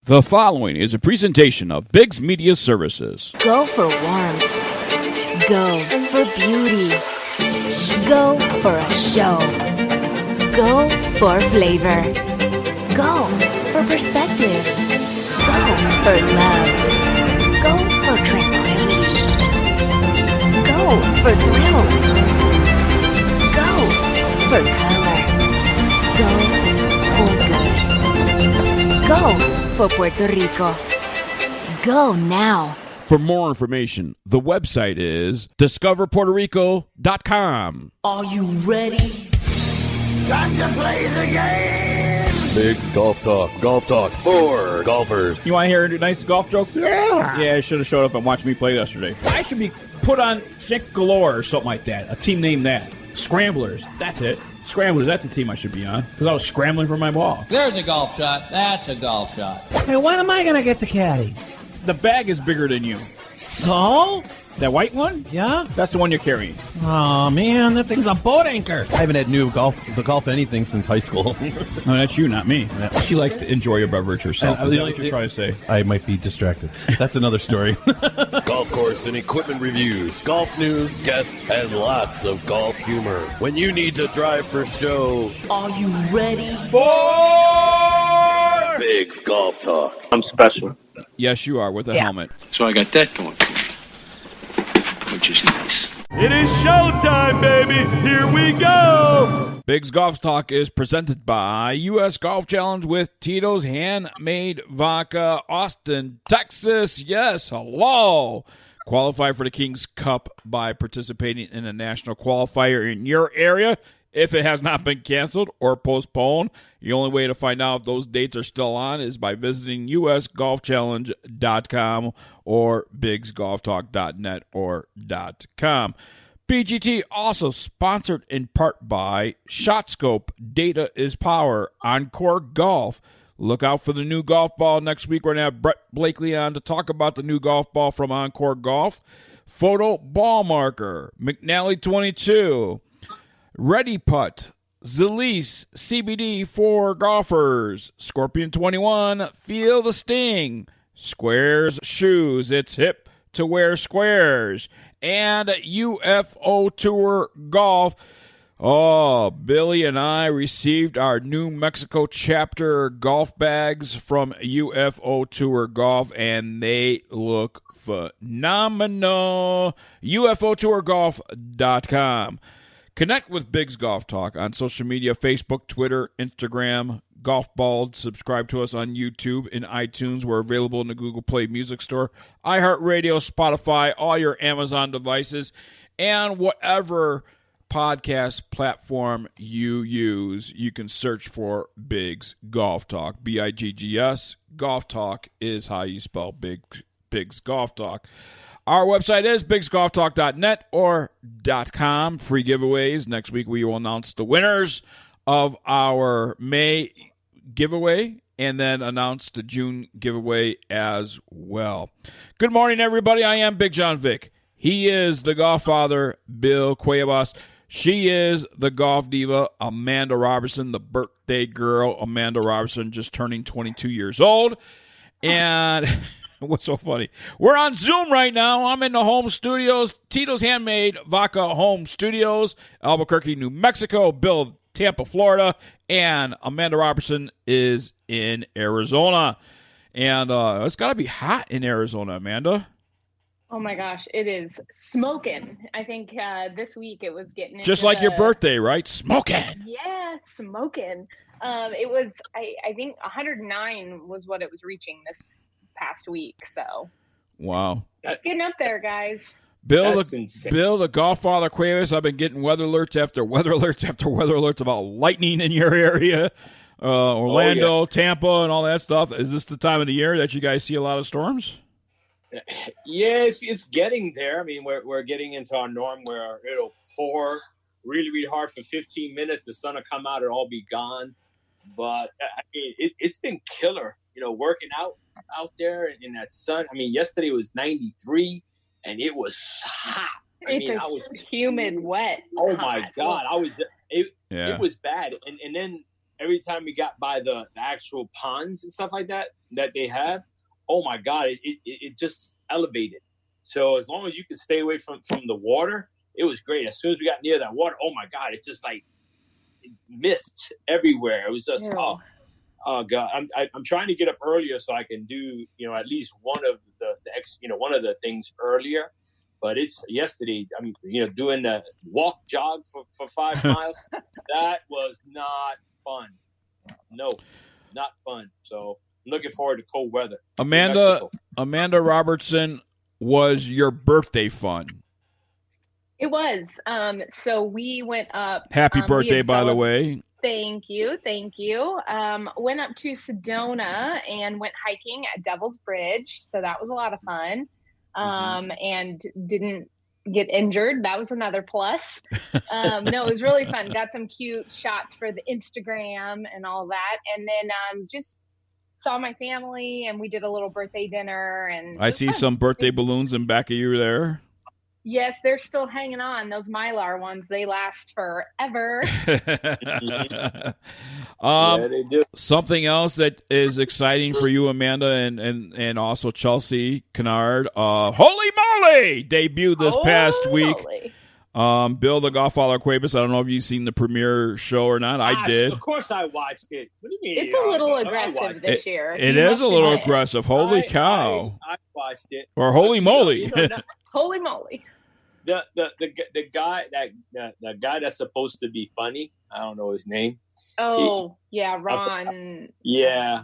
The following is a presentation of BiGGs Media Services. Go for warmth. Go for beauty. Go for a show. Go for flavor. Go for perspective. Go for love. Go for tranquility. Go for thrills. Go for color. Go for good. Go for Puerto Rico. Go now. For more information, the website is discoverpuertorico.com. Are you ready? Time to play the game! BiGGs Golf Talk. Golf Talk for golfers. You want to hear a nice golf joke? Yeah, I should have showed up and watched me play yesterday. I should be put on Chick Galore or something like that. A team named that. Scramblers. That's it. Scramblers, that's a team I should be on. Because I was scrambling for my ball. There's a golf shot. That's a golf shot. Hey, when am I going to get the caddy? The bag is bigger than you. So? That white one? Yeah? That's the one you're carrying. Oh, man, that thing's a boat anchor. I haven't had the golf anything since high school. No, that's you, not me. She likes to enjoy a beverage herself. Is that what you're trying to say? I might be distracted. That's another story. Golf course and equipment reviews, golf news, guests, and lots of golf humor. When you need to drive for show, Are you ready? BiGGs Golf Talk. I'm special. Yes, you are, with a helmet. So I got that going for me, which is nice. It is showtime, baby! Here we go! BiGGs Golf Talk is presented by U.S. Golf Challenge with Tito's Handmade Vodka, Austin, Texas. Yes, hello! Qualify for the King's Cup by participating in a national qualifier in your area. If it has not been canceled or postponed, the only way to find out if those dates are still on is by visiting usgolfchallenge.com or bigsgolftalk.net or .com. BGT also sponsored in part by ShotScope. Data is power. Encore Golf. Look out for the new golf ball next week. We're going to have Brett Blakely on to talk about the new golf ball from Encore Golf. Photo Ball Marker. McNally 22. Ready Putt, Zalise, CBD for golfers, Scorpion 21, Feel the Sting, Squares Shoes, it's hip to wear squares, and UFO Tour Golf. Oh, Billy and I received our New Mexico chapter golf bags from UFO Tour Golf, and they look phenomenal. UFOTourGolf.com. Connect with BiGGs Golf Talk on social media, Facebook, Twitter, Instagram, Golf Bald. Subscribe to us on YouTube and iTunes. We're available in the Google Play Music Store, iHeartRadio, Spotify, all your Amazon devices, and whatever podcast platform you use. You can search for BiGGs Golf Talk, BiGGs. Golf Talk is how you spell BiGGs Golf Talk. Our website is bigsgolftalk.net or .com. Free giveaways. Next week we will announce the winners of our May giveaway and then announce the June giveaway as well. Good morning, everybody. I am Big John Vick. He is the golf father, Bill Cuevas. She is the golf diva, Amanda Robertson, the birthday girl, Amanda Robertson, just turning 22 years old. And what's so funny? We're on Zoom right now. I'm in the home studios, Tito's Handmade Vodka Home Studios, Albuquerque, New Mexico. Bill, Tampa, Florida, and Amanda Robertson is in Arizona. And it's got to be hot in Arizona, Amanda. Oh my gosh, it is smoking. I think this week it was getting just like your birthday, right? Smoking. Yeah, smoking. It was, I think 109 was what it was reaching this past week. So, wow, it's getting up there, guys. Bill, the golf father Cuevas. I've been getting weather alerts after weather alerts after weather alerts about lightning in your area, Orlando, Tampa, and all that stuff. Is this the time of the year that you guys see a lot of storms? Yeah, it's getting there. I mean, we're getting into our norm where it'll pour really, really hard for 15 minutes. The sun will come out, it'll all be gone. But I mean, it's been killer. You know, working out there in that sun. I mean, yesterday was 93, and it was hot. I was humid, wet. Oh hot. my God, it was bad. And then every time we got by the actual ponds and stuff like that they have, oh my God, it just elevated. So as long as you could stay away from the water, it was great. As soon as we got near that water, oh my God, it's just like mist everywhere. It was just oh God. I'm trying to get up earlier so I can do at least one of one of the things earlier. But it's yesterday. I'm doing the walk jog for 5 miles. That was not fun. No, not fun. So I'm looking forward to cold weather. Amanda Robertson, was your birthday fun? It was. So we went up. Happy birthday, by the way. Thank you. Went up to Sedona and went hiking at Devil's Bridge. So that was a lot of fun. And didn't get injured. That was another plus. No, it was really fun. Got some cute shots for the Instagram and all that. And then just saw my family, and we did a little birthday dinner. And I see some birthday balloons in back of you there. Yes, they're still hanging on. Those Mylar ones, they last forever. Yeah, they do. Something else that is exciting for you, Amanda, and also Chelsea Kennard, Holey Moley debuted this past week. Bill the Golfballer Cuevas, I don't know if you've seen the premiere show or not. I did. Of course I watched it. What do you mean? It's a little aggressive this year. It is a little aggressive. Holy cow. I watched it. Or Holy Moly. Holy moly. The guy that guy that's supposed to be funny, I don't know his name. Ron. Yeah.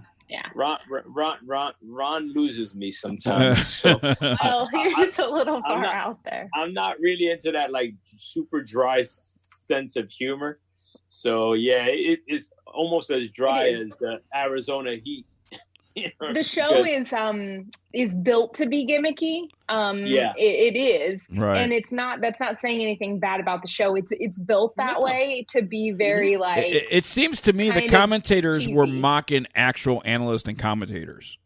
Ron loses me sometimes. So he's a little far out there. I'm not really into that like super dry sense of humor. So yeah, it's almost as dry as the Arizona heat. The show is built to be gimmicky. It is, right. And that's not saying anything bad about the show. It's built that way to be very like. It seems to me the commentators were mocking actual analysts and commentators,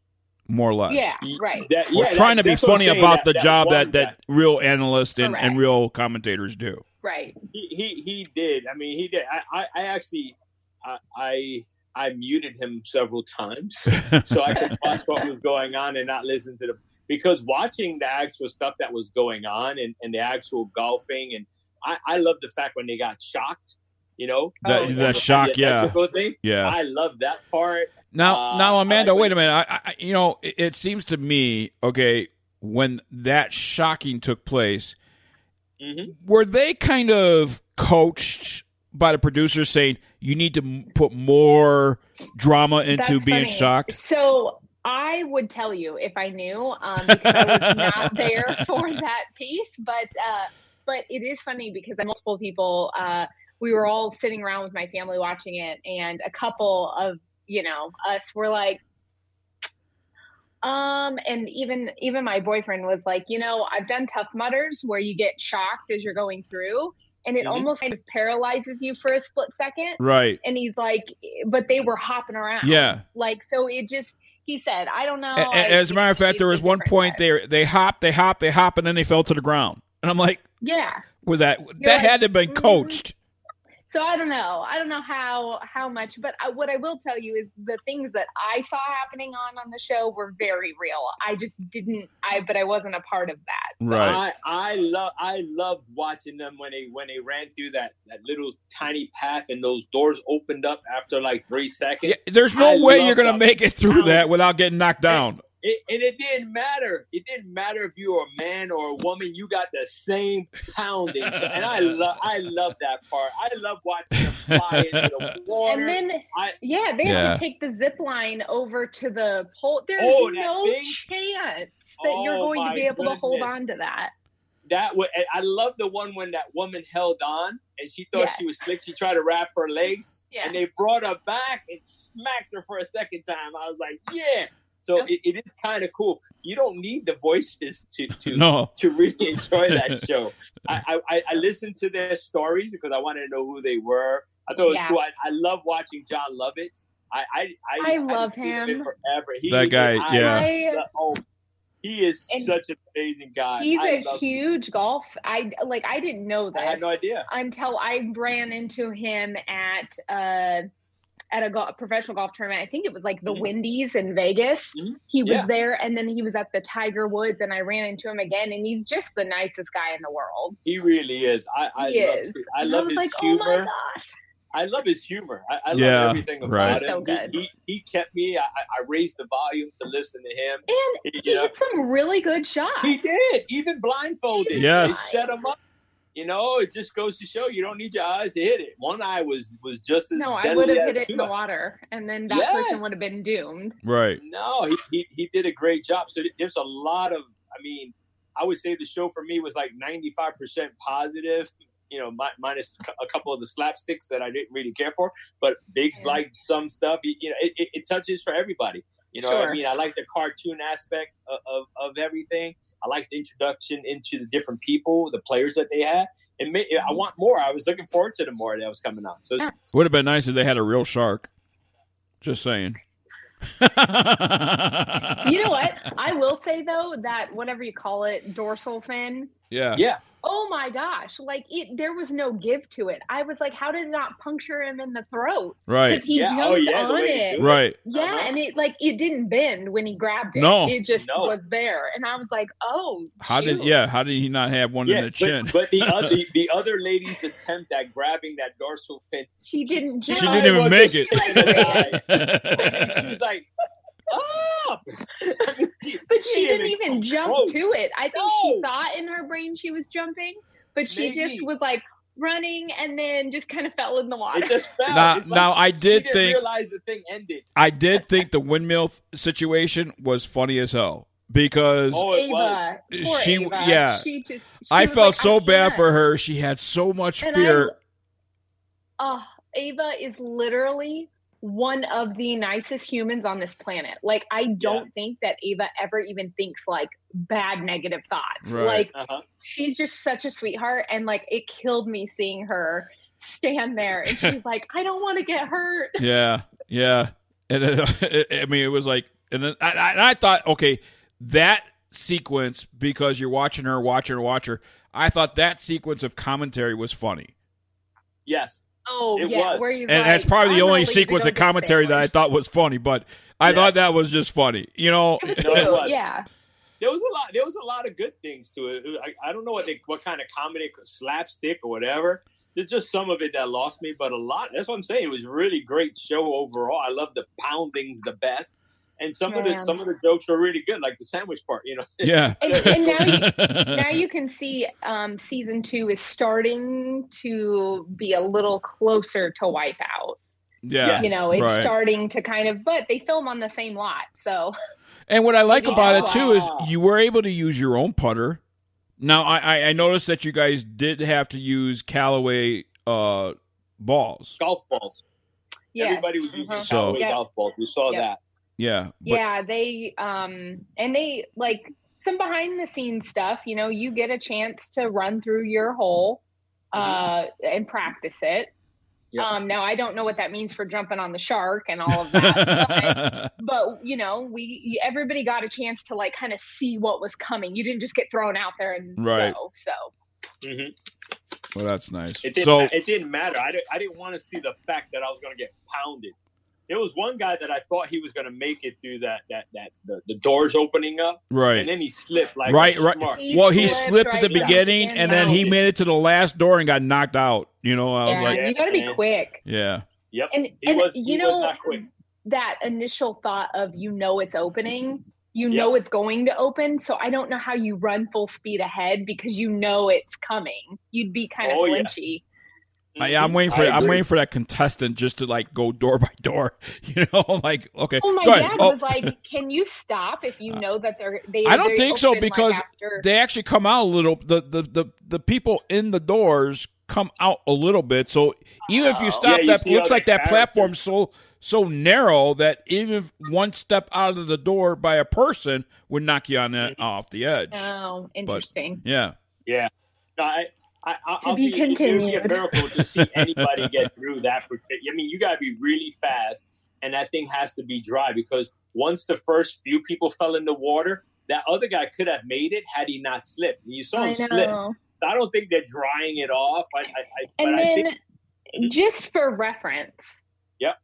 more or less. Yeah, right. We're trying to be funny about the job that real analysts and real commentators do. Right. He did. I mean, he did. I actually I muted him several times so I could watch what was going on and not listen to because watching the actual stuff that was going on and the actual golfing, and I love the fact when they got shocked, that shock, yeah. I love that part. Now, Amanda, wait a minute. It seems to me, okay, when that shocking took place, were they kind of coached by the producers saying you need to put more drama into being shocked? So I would tell you if I knew, because I was not there for that piece. But it is funny because multiple people, we were all sitting around with my family watching it, and a couple of us were like, and even my boyfriend was like, I've done Tough Mudders where you get shocked as you're going through. And it almost kind of paralyzes you for a split second. Right. And he's like, but they were hopping around. Yeah. Like, so it just, he said, I don't know. As a matter of fact, there was one point they hopped, and then they fell to the ground. And I'm like, yeah. That had to have been coached. So I don't know. I don't know how much, but what I will tell you is the things that I saw happening on the show were very real. I just but I wasn't a part of that. Right. I love watching them when they ran through that little tiny path and those doors opened up after like 3 seconds. Yeah, there's no way you're going to make it through that without getting knocked down. And it didn't matter. It didn't matter if you were a man or a woman. You got the same pounding. And I love that part. I love watching them fly into the water. And then, they have to take the zip line over to the pole. There's no chance that you're going to be able to hold on to that. I love the one when that woman held on and she thought she was slick. She tried to wrap her legs and they brought her back and smacked her for a second time. I was like, yeah. So it is kind of cool. You don't need the voices to really enjoy that show. I listened to their stories because I wanted to know who they were. I thought it was cool. I love watching John Lovitz. I love him forever. That guy, he is such an amazing guy. He's a huge golf. I didn't know this. I had no idea until I ran into him at at a professional golf tournament. I think it was like the Windies in Vegas. He was there, and then he was at the Tiger Woods, and I ran into him again, and he's just the nicest guy in the world. He really is. I love his humor. Oh my gosh. I love his humor. I love everything about him. So good. He kept me. I raised the volume to listen to him. And he hit some really good shots. He did, even blindfolded. Yes. They set him up. It just goes to show you don't need your eyes to hit it. One eye was just as I would have hit it in the water, and then that person would have been doomed. Right. No, he did a great job. So there's a lot of, I would say the show for me was like 95% positive, minus a couple of the slapsticks that I didn't really care for. But Biggs liked some stuff. It touches for everybody. I like the cartoon aspect of everything. I like the introduction into the different people, the players that they had. And I want more. I was looking forward to the more that was coming on. So it would have been nice if they had a real shark. Just saying. You know what? I will say, though, that whatever you call it, dorsal fin. Yeah. Oh my gosh! There was no give to it. I was like, how did it not puncture him in the throat? Right. Because he jumped on it. Right. Yeah, and it didn't bend when he grabbed it. No. It just was there, and I was like, oh. How did he not have one in the chin? But the other lady's attempt at grabbing that dorsal fin, she didn't. She didn't even make it. She was like, up. But she didn't even jump to it. I think she thought in her brain she was jumping, but she just was like running and then just kind of fell in the water. It just fell. Now I did think realize the thing ended. I did think the windmill situation was funny as hell because Ava, I felt so bad for her. She had so much fear. Ava is literally one of the nicest humans on this planet. Like, I don't think that Ava ever even thinks like bad negative thoughts. Right. Like, she's just such a sweetheart, and like it killed me seeing her stand there and she's like, I don't want to get hurt. Yeah. And it was like, and then I thought, okay, that sequence, because you're watching her, I thought that sequence of commentary was funny. Yes. Oh, it yeah. was. Where he's and that's probably the only sequence of commentary that I sandwich. thought was funny, but I thought that was just funny. It was cute, yeah. There was a lot of good things to it. I don't know what kind of comedy, slapstick or whatever. There's just some of it that lost me, but a lot. That's what I'm saying. It was a really great show overall. I love the poundings the best. And some of the jokes were really good, like the sandwich part, Yeah. And now you can see season 2 is starting to be a little closer to Wipeout. Yeah. It's starting to kind of, but they film on the same lot, so. And what I like about it too is you were able to use your own putter. Now I noticed that you guys did have to use Callaway balls, golf balls. Yes. Everybody was using Callaway golf balls. We saw that. Yeah. Yeah, they and they like some behind the scenes stuff, you get a chance to run through your hole and practice it. Yep. Now I don't know what that means for jumping on the shark and all of that, but everybody got a chance to like kind of see what was coming. You didn't just get thrown out there and go. So. Well, that's nice. It didn't matter. I didn't want to see the fact that I was going to get pounded. There was one guy that I thought he was going to make it through the doors opening up, right? And then he slipped like right. He right slipped at the beginning, and then he made it to the last door and got knocked out. I was like, you got to be quick. Yeah. Yep. And he was not quick. That initial thought of it's opening, it's going to open. So I don't know how you run full speed ahead because it's coming. You'd be kind of flinchy. I'm waiting for that contestant just to like go door by door, like okay. Oh, my dad was like, "Can you stop if you know that they?" I don't think so because they actually come out a little. The people in the doors come out a little bit. So even if you stop, that looks like that platform so narrow that even one step out of the door by a person would knock you off the edge. Oh, interesting. But, yeah. No, to be continued. It would be a miracle to see anybody get through that. You got to be really fast, and that thing has to be dry because once the first few people fell in the water, that other guy could have made it had he not slipped. And you saw him slip. I don't think they're drying it off. Just for reference,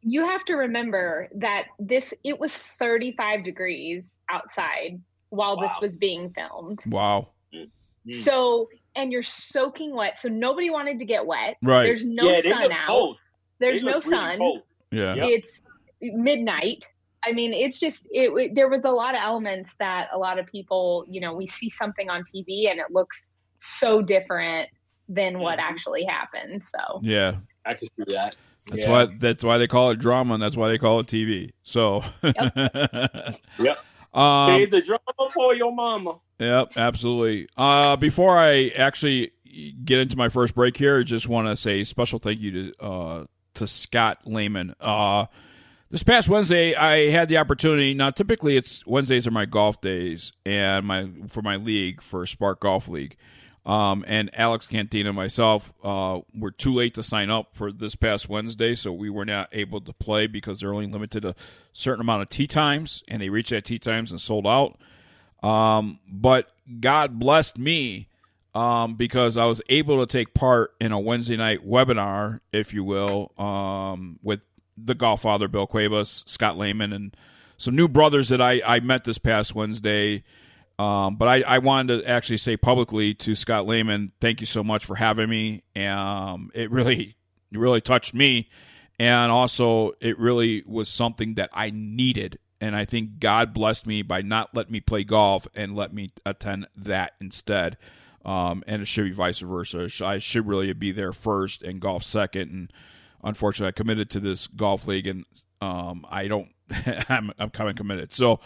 You have to remember that it was 35 degrees outside while this was being filmed. Wow. So, and you're soaking wet. So nobody wanted to get wet. Right. There's no sun out. Cold. There's no sun. Cold. Yeah. It's midnight. I mean, it's just, there was a lot of elements that a lot of people, we see something on TV and it looks so different than what actually happened. So yeah, I can see that. That's why they call it drama, and that's why they call it TV. So Yep. Save the drama for your mama. Yep, absolutely. Before I actually get into my first break here, I just want to say a special thank you to Scott Lehman. This past Wednesday, I had the opportunity. Now, typically, Wednesdays are my golf days and for my league, for Spark Golf League. And Alex Cantina and myself were too late to sign up for this past Wednesday, so we were not able to play because they're only limited to a certain amount of tee times, and they reached that tee times and sold out. But God blessed me because I was able to take part in a Wednesday night webinar, if you will, with the Golf Father, Bill Cuevas, Scott Lehman, and some new brothers that I met this past Wednesday. But I wanted to actually say publicly to Scott Lehman, thank you so much for having me. It really touched me. And also, it really was something that I needed. And I think God blessed me by not letting me play golf and let me attend that instead. And it should be vice versa. I should really be there first and golf second. And unfortunately, I committed to this golf league, and I don't. I'm kind of committed. So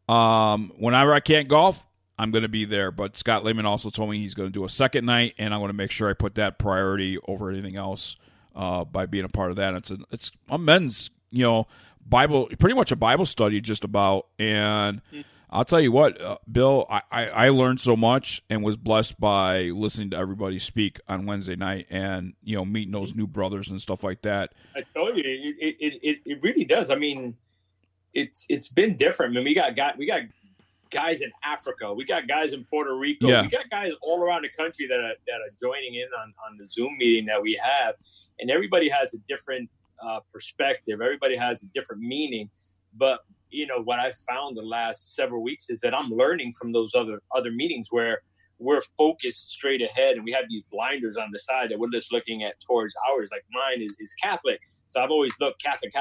whenever I can't golf, I'm going to be there. But Scott Lehman also told me he's going to do a second night, and I'm going to make sure I put that priority over anything else by being a part of that. It's a men's, Bible, pretty much a Bible study just about. And I'll tell you what, Bill, I learned so much and was blessed by listening to everybody speak on Wednesday night and, meeting those new brothers and stuff like that. I told you, it really does. I mean, it's been different. I mean, we got guys in Africa, we got guys in Puerto Rico, we got guys all around the country that are joining in on the Zoom meeting that we have, and everybody has a different perspective. Everybody has a different meaning. But what I've found the last several weeks is that I'm learning from those other meetings where we're focused straight ahead, and we have these blinders on the side that we're just looking at towards ours. Like mine is Catholic. So I've always looked Catholic.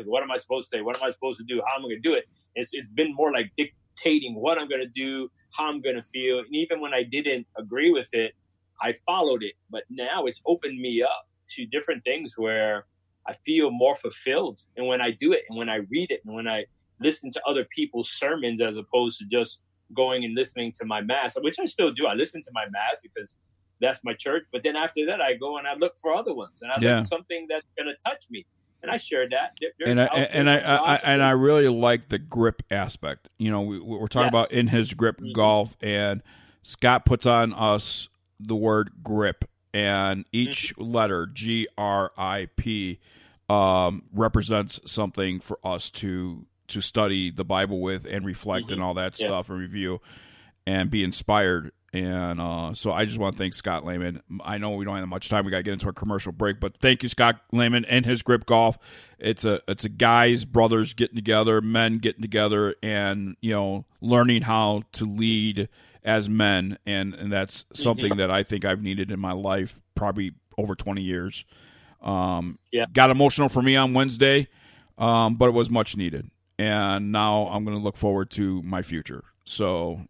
What am I supposed to say? What am I supposed to do? How am I going to do it? It's been more like dictating what I'm going to do, how I'm going to feel. And even when I didn't agree with it, I followed it. But now it's opened me up to different things where I feel more fulfilled. And when I do it, and when I read it, and when I listen to other people's sermons as opposed to just going and listening to my mass, which I still do. I listen to my mass because that's my church. But then after that, I go and I look for other ones, and I look for something that's going to touch me. And I share that. I really like the grip aspect. We're talking about in his grip golf, and Scott puts on us the word grip, and each letter GRIP represents something for us to study the Bible with and reflect and all that stuff and review and be inspired. And so I just want to thank Scott Lehman. I know we don't have much time. We got to get into a commercial break, but thank you, Scott Lehman and his grip golf. It's a guys, brothers getting together, men getting together, and learning how to lead as men, and that's something that I think I've needed in my life probably over 20 years. Got emotional for me on Wednesday, but it was much needed. And now I'm going to look forward to my future.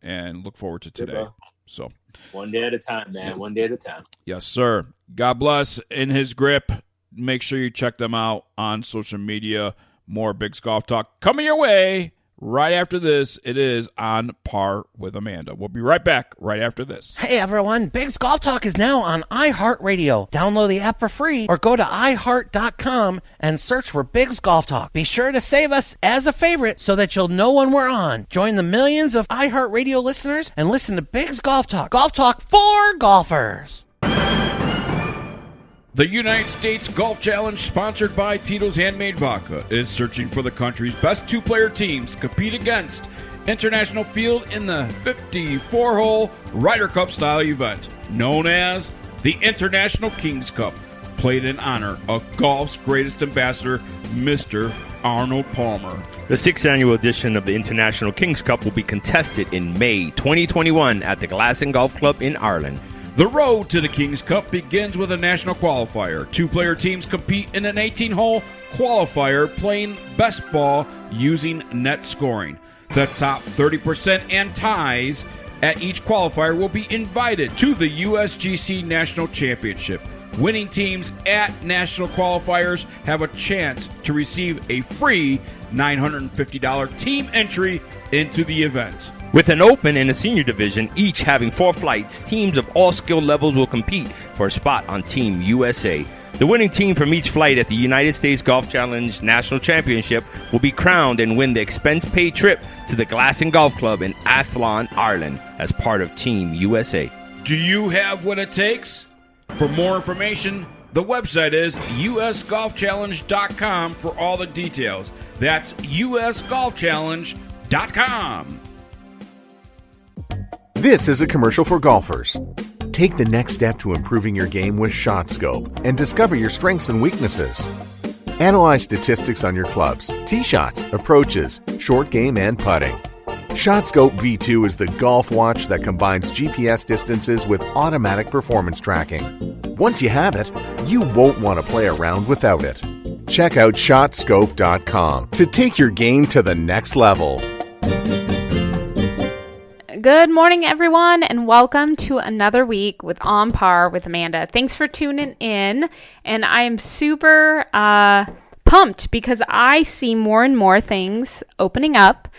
And look forward to today. So one day at a time, man. One day at a time. Yes, sir. God bless. In his grip. Make sure you check them out on social media. More BiGGs Golf Talk coming your way right after this. It is On Par with Amanda. We'll be right back right after this. Hey, everyone. BiGGs Golf Talk is now on iHeartRadio. Download the app for free or go to iHeart.com and search for BiGGs Golf Talk. Be sure to save us as a favorite so that you'll know when we're on. Join the millions of iHeartRadio listeners and listen to BiGGs Golf Talk. Golf Talk for golfers. The United States Golf Challenge, sponsored by Tito's Handmade Vodka, is searching for the country's best two-player teams to compete against international field in the 54-hole Ryder Cup style event, known as the International Kings Cup. played in honor of golf's greatest ambassador, Mr. Arnold Palmer. The 6th annual edition of the International Kings Cup will be contested in May 2021 at the Glasson Golf Club in Ireland. The road to the Kings Cup begins with a national qualifier. 2-player teams compete in an 18-hole qualifier playing best ball using net scoring. The top 30% and ties at each qualifier will be invited to the USGC National Championship. Winning teams at national qualifiers have a chance to receive a free $950 team entry into the event. With an open and a senior division, each having 4 flights, teams of all skill levels will compete for a spot on Team USA. The winning team from each flight at the United States Golf Challenge National Championship will be crowned and win the expense-paid trip to the Glasson Golf Club in Athlone, Ireland, as part of Team USA. Do you have what it takes? For more information, the website is usgolfchallenge.com for all the details. That's usgolfchallenge.com. This is a commercial for golfers. Take the next step to improving your game with ShotScope and discover your strengths and weaknesses. Analyze statistics on your clubs, tee shots, approaches, short game, and putting. ShotScope V2 is the golf watch that combines GPS distances with automatic performance tracking. Once you have it, you won't want to play around without it. Check out ShotScope.com to take your game to the next level. Good morning, everyone, and welcome to another week with On Par with Amanda. Thanks for tuning in, and I am super pumped because I see more and more things opening up,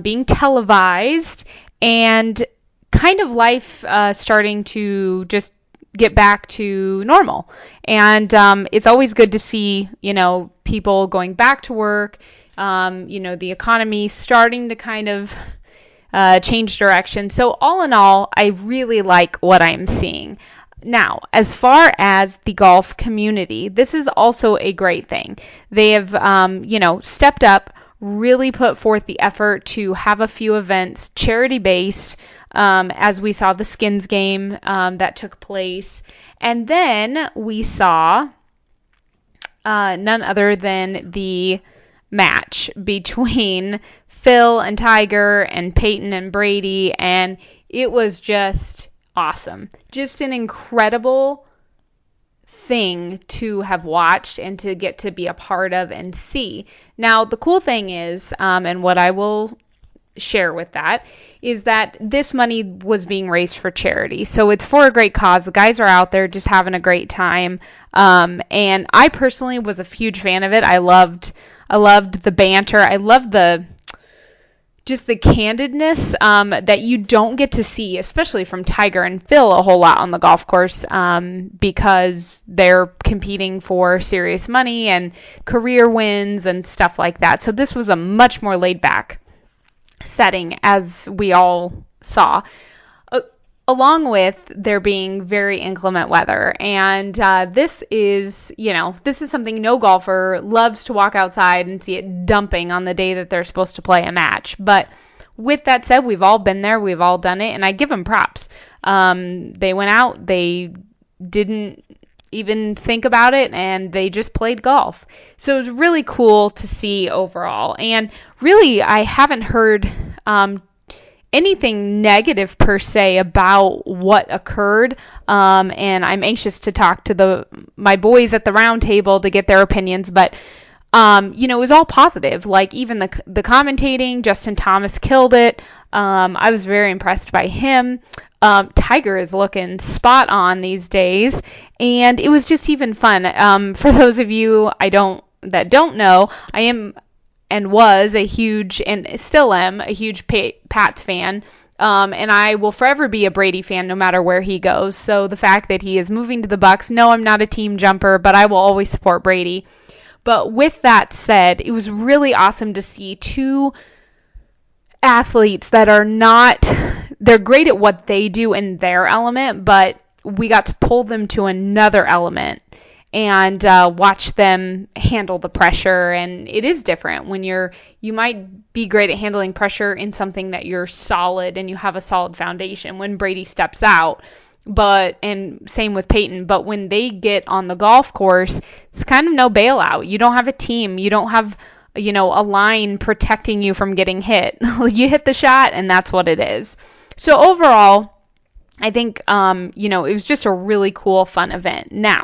being televised, and kind of life starting to just get back to normal. And it's always good to see, people going back to work, the economy starting to kind of change direction. So all in all, I really like what I'm seeing. Now, as far as the golf community, this is also a great thing. They have, stepped up, really put forth the effort to have a few events charity-based, as we saw the Skins game that took place. And then we saw none other than the match between Phil and Tiger and Peyton and Brady, and it was just awesome. Just an incredible thing to have watched and to get to be a part of and see. Now, the cool thing is, and what I will share with that, is that this money was being raised for charity. So it's for a great cause. The guys are out there just having a great time. And I personally was a huge fan of it. I loved the banter. I loved just the candidness that you don't get to see, especially from Tiger and Phil, a whole lot on the golf course, because they're competing for serious money and career wins and stuff like that. So this was a much more laid back setting, as we all saw, along with there being very inclement weather. And this is something no golfer loves to walk outside and see it dumping on the day that they're supposed to play a match. But with that said, we've all been there, we've all done it, and I give them props. They went out, they didn't even think about it, and they just played golf. So it was really cool to see overall. And really, I haven't heard anything negative per se about what occurred, and I'm anxious to talk to my boys at the round table to get their opinions, but it was all positive. Like even the commentating, Justin Thomas killed it. I was very impressed by him. Tiger is looking spot on these days, and it was just even fun. For those of you that don't know, I am and was a huge, and still am, a huge Pats fan. And I will forever be a Brady fan no matter where he goes. So the fact that he is moving to the Bucs, no, I'm not a team jumper, but I will always support Brady. But with that said, it was really awesome to see two athletes that they're great at what they do in their element, but we got to pull them to another element and watch them handle the pressure. And it is different when you might be great at handling pressure in something that you're solid and you have a solid foundation. When Brady steps out, and same with Peyton. But when they get on the golf course, it's kind of no bailout. You don't have a team. You don't have, a line protecting you from getting hit. You hit the shot, and that's what it is. So overall, I think, it was just a really cool, fun event. Now,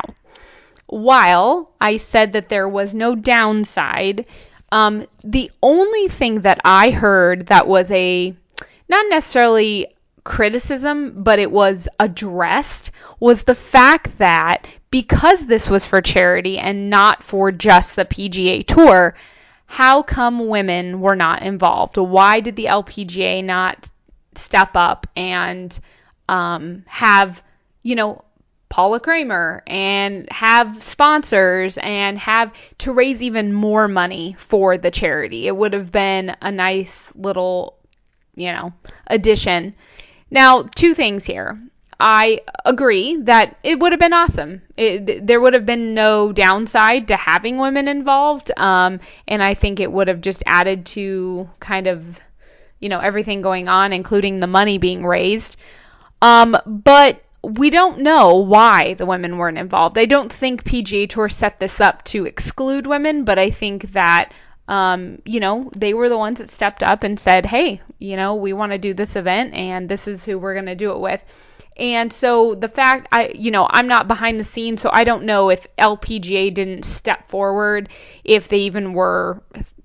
while I said that there was no downside, the only thing that I heard that was not necessarily criticism, but it was addressed, was the fact that because this was for charity and not for just the PGA Tour, how come women were not involved? Why did the LPGA not step up and have, Paula Kramer and have sponsors and have to raise even more money for the charity? It would have been a nice little, addition. Now, two things here. I agree that it would have been awesome. There would have been no downside to having women involved. And I think it would have just added to kind of, everything going on, including the money being raised. But we don't know why the women weren't involved. I don't think PGA Tour set this up to exclude women, but I think that, they were the ones that stepped up and said, hey, we want to do this event and this is who we're going to do it with. And so the fact, I'm not behind the scenes, so I don't know if LPGA didn't step forward, if they even were,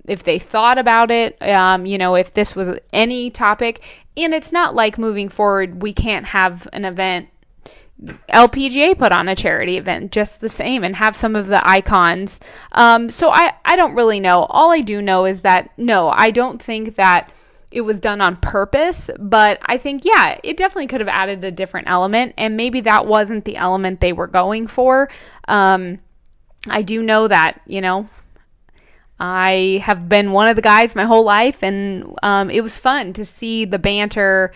if they thought about it, if this was any topic. And it's not like moving forward, we can't have an event. LPGA put on a charity event just the same and have some of the icons. So I don't really know. All I do know is that, no, I don't think that it was done on purpose, but I think, yeah, it definitely could have added a different element, and maybe that wasn't the element they were going for. I do know that, I have been one of the guys my whole life, and it was fun to see the banter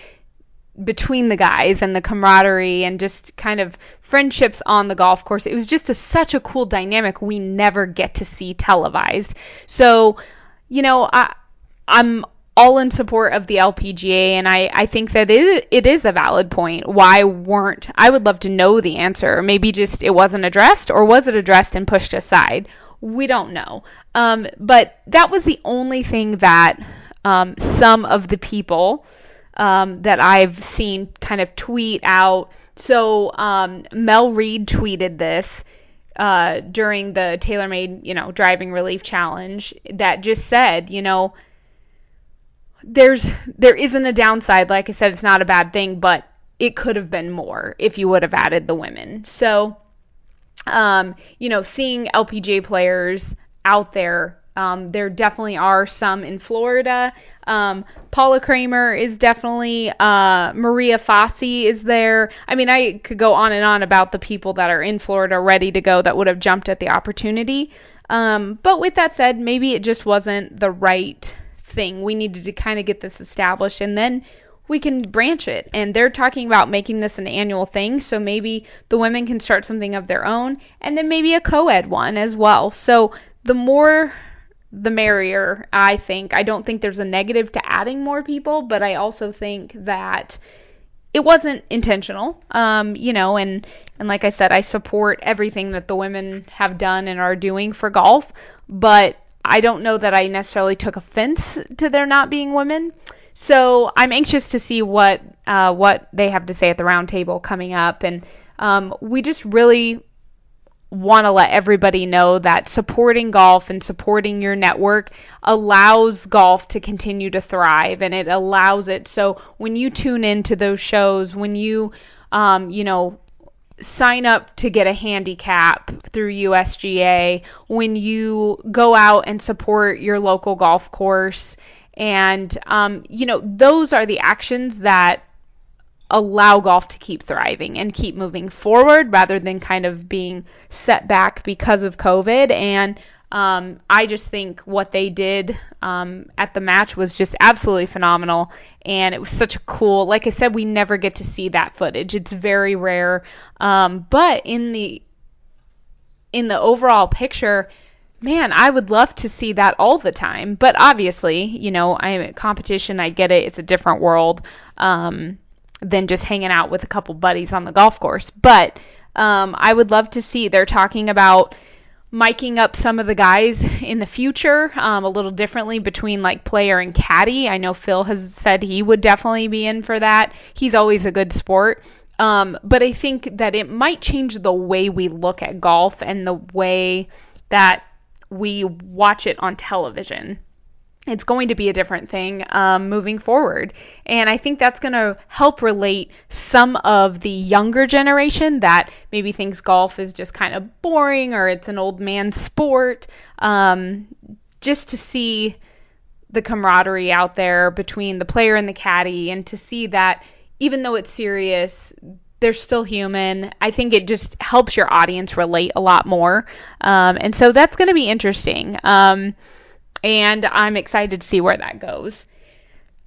between the guys and the camaraderie and just kind of friendships on the golf course. It was just such a cool dynamic we never get to see televised. So, I'm all in support of the LPGA, and I think that it is a valid point. Why weren't, I would love to know the answer. Maybe just it wasn't addressed, or was it addressed and pushed aside? We don't know. But that was the only thing that some of the people that I've seen kind of tweet out. So Mel Reed tweeted this during the TaylorMade, driving relief challenge, that just said, there isn't a downside. Like I said, it's not a bad thing, but it could have been more if you would have added the women. So, seeing LPGA players out there, there definitely are some in Florida. Paula Kramer is definitely, Maria Fassi is there. I mean, I could go on and on about the people that are in Florida ready to go that would have jumped at the opportunity. But with that said, maybe it just wasn't the right thing. We needed to kind of get this established, and then we can branch it. And they're talking about making this an annual thing, so maybe the women can start something of their own, and then maybe a co-ed one as well. So the more the merrier, I think. I don't think there's a negative to adding more people, but I also think that it wasn't intentional, and like I said, I support everything that the women have done and are doing for golf, but I don't know that I necessarily took offense to there not being women. So I'm anxious to see what they have to say at the round table coming up, and we just really want to let everybody know that supporting golf and supporting your network allows golf to continue to thrive, and it allows it. So when you tune into those shows, when you, sign up to get a handicap through USGA, when you go out and support your local golf course, and, those are the actions that allow golf to keep thriving and keep moving forward rather than kind of being set back because of COVID. And I just think what they did at the match was just absolutely phenomenal. And it was such a cool, like I said, we never get to see that footage. It's very rare. But in the overall picture, man, I would love to see that all the time. But obviously, I'm at competition. I get it. It's a different world. than just hanging out with a couple buddies on the golf course. But I would love to see, they're talking about miking up some of the guys in the future a little differently between like player and caddy. I know Phil has said he would definitely be in for that. He's always a good sport. But I think that it might change the way we look at golf and the way that we watch it on television. It's going to be a different thing moving forward. And I think that's going to help relate some of the younger generation that maybe thinks golf is just kind of boring or it's an old man sport, just to see the camaraderie out there between the player and the caddy, and to see that even though it's serious, they're still human. I think it just helps your audience relate a lot more. And so that's going to be interesting. And I'm excited to see where that goes.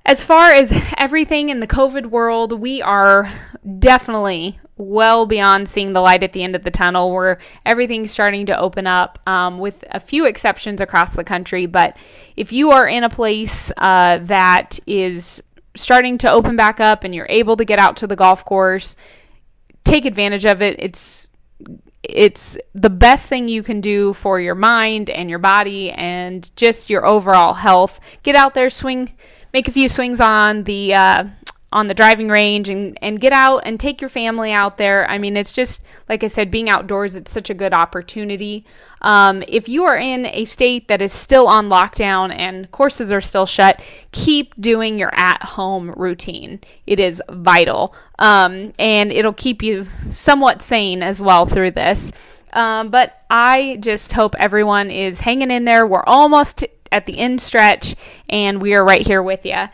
As far as everything in the COVID world, we are definitely well beyond seeing the light at the end of the tunnel, where everything's starting to open up, with a few exceptions across the country. But if you are in a place that is starting to open back up and you're able to get out to the golf course, take advantage of it. It's the best thing you can do for your mind and your body and just your overall health. Get out there, swing, make a few swings on the driving range, and get out and take your family out there. I mean, it's just, like I said, being outdoors, it's such a good opportunity. If you are in a state that is still on lockdown and courses are still shut, keep doing your at-home routine. It is vital. And it'll keep you somewhat sane as well through this. But I just hope everyone is hanging in there. We're almost at the end stretch, and we are right here with you.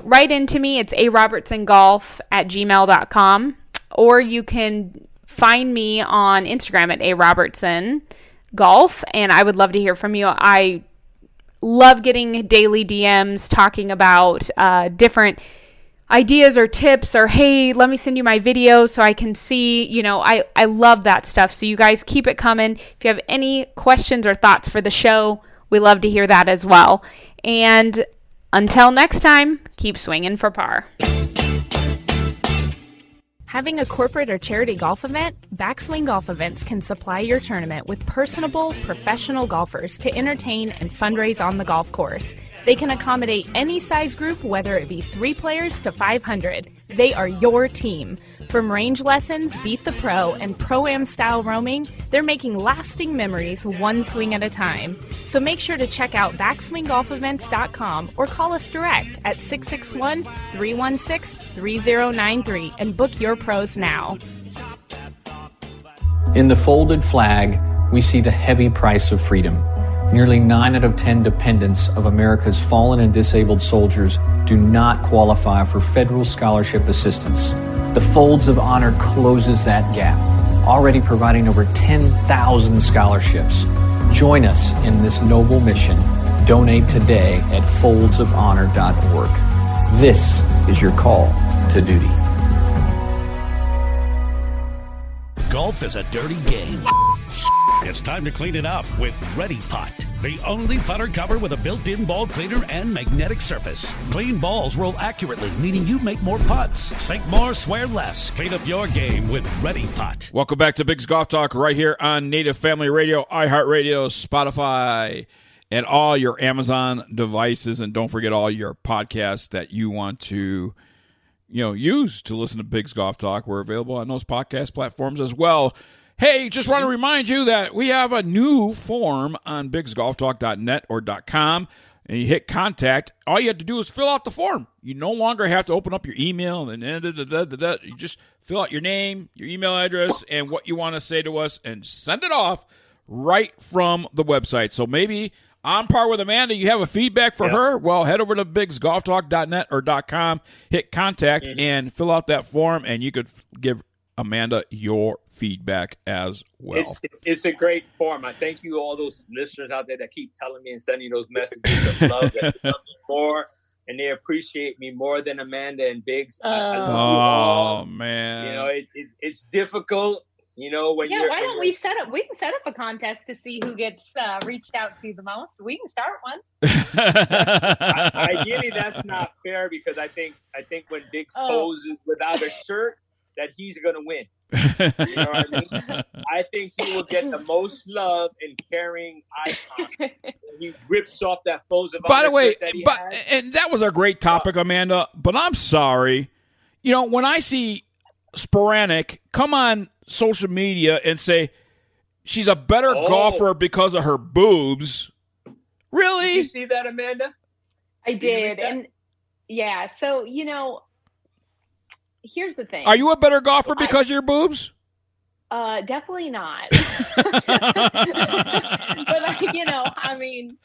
Write into me. It's arobertsongolf@gmail.com, or you can find me on Instagram at arobertsongolf, and I would love to hear from you. I love getting daily DMs talking about different ideas or tips, or hey, let me send you my video so I can see. I love that stuff. So you guys keep it coming. If you have any questions or thoughts for the show, we love to hear that as well. And until next time, keep swinging for par. Having a corporate or charity golf event? Backswing Golf Events can supply your tournament with personable, professional golfers to entertain and fundraise on the golf course. They can accommodate any size group, whether it be 3 players to 500. They are your team. From range lessons, Beat the Pro, and Pro-Am style roaming, they're making lasting memories one swing at a time. So make sure to check out backswinggolfevents.com or call us direct at 661-316-3093 and book your pros now. In the folded flag, we see the heavy price of freedom. Nearly 9 out of 10 dependents of America's fallen and disabled soldiers do not qualify for federal scholarship assistance. The Folds of Honor closes that gap, already providing over 10,000 scholarships. Join us in this noble mission. Donate today at foldsofhonor.org. This is your call to duty. Golf is a dirty game. It's time to clean it up with Ready Pot, the only putter cover with a built-in ball cleaner and magnetic surface. Clean balls roll accurately, meaning you make more putts. Sink more, swear less. Clean up your game with Ready Pot. Welcome back to Biggs Golf Talk right here on Native Family Radio, iHeartRadio, Spotify, and all your Amazon devices. And don't forget all your podcasts that you want to use to listen to Biggs Golf Talk. We're available on those podcast platforms as well. Hey, just want to remind you that we have a new form on biggsgolftalk.net or .com, and you hit contact. All you have to do is fill out the form. You no longer have to open up your email and you just fill out your name, your email address, and what you want to say to us, and send it off right from the website. So maybe on par with Amanda, you have a feedback for her? Well, head over to biggsgolftalk.net or .com, hit contact, and fill out that form, and you could give Amanda your feedback as well. It's a great form. I thank you, all those listeners out there that keep telling me and sending those messages of love that love me more, and they appreciate me more than Amanda and Biggs. I love you all. Man, it's difficult You know, when yeah, you're why don't we set up? We can set up a contest to see who gets reached out to the most. We can start one. Ideally, that's not fair because I think when Biggs poses without a shirt, that he's going to win. You know what I mean? I think he will get the most love in carrying icon. He rips off that pose of. By the way, and that was a great topic, Amanda. But I'm sorry, you know, when I see Sporanic come on social media and say she's a better golfer because of her boobs. Really? Did you see that, Amanda? I did. And yeah, so, you know, here's the thing. Are you a better golfer because of your boobs? Definitely not. But, you know, I mean,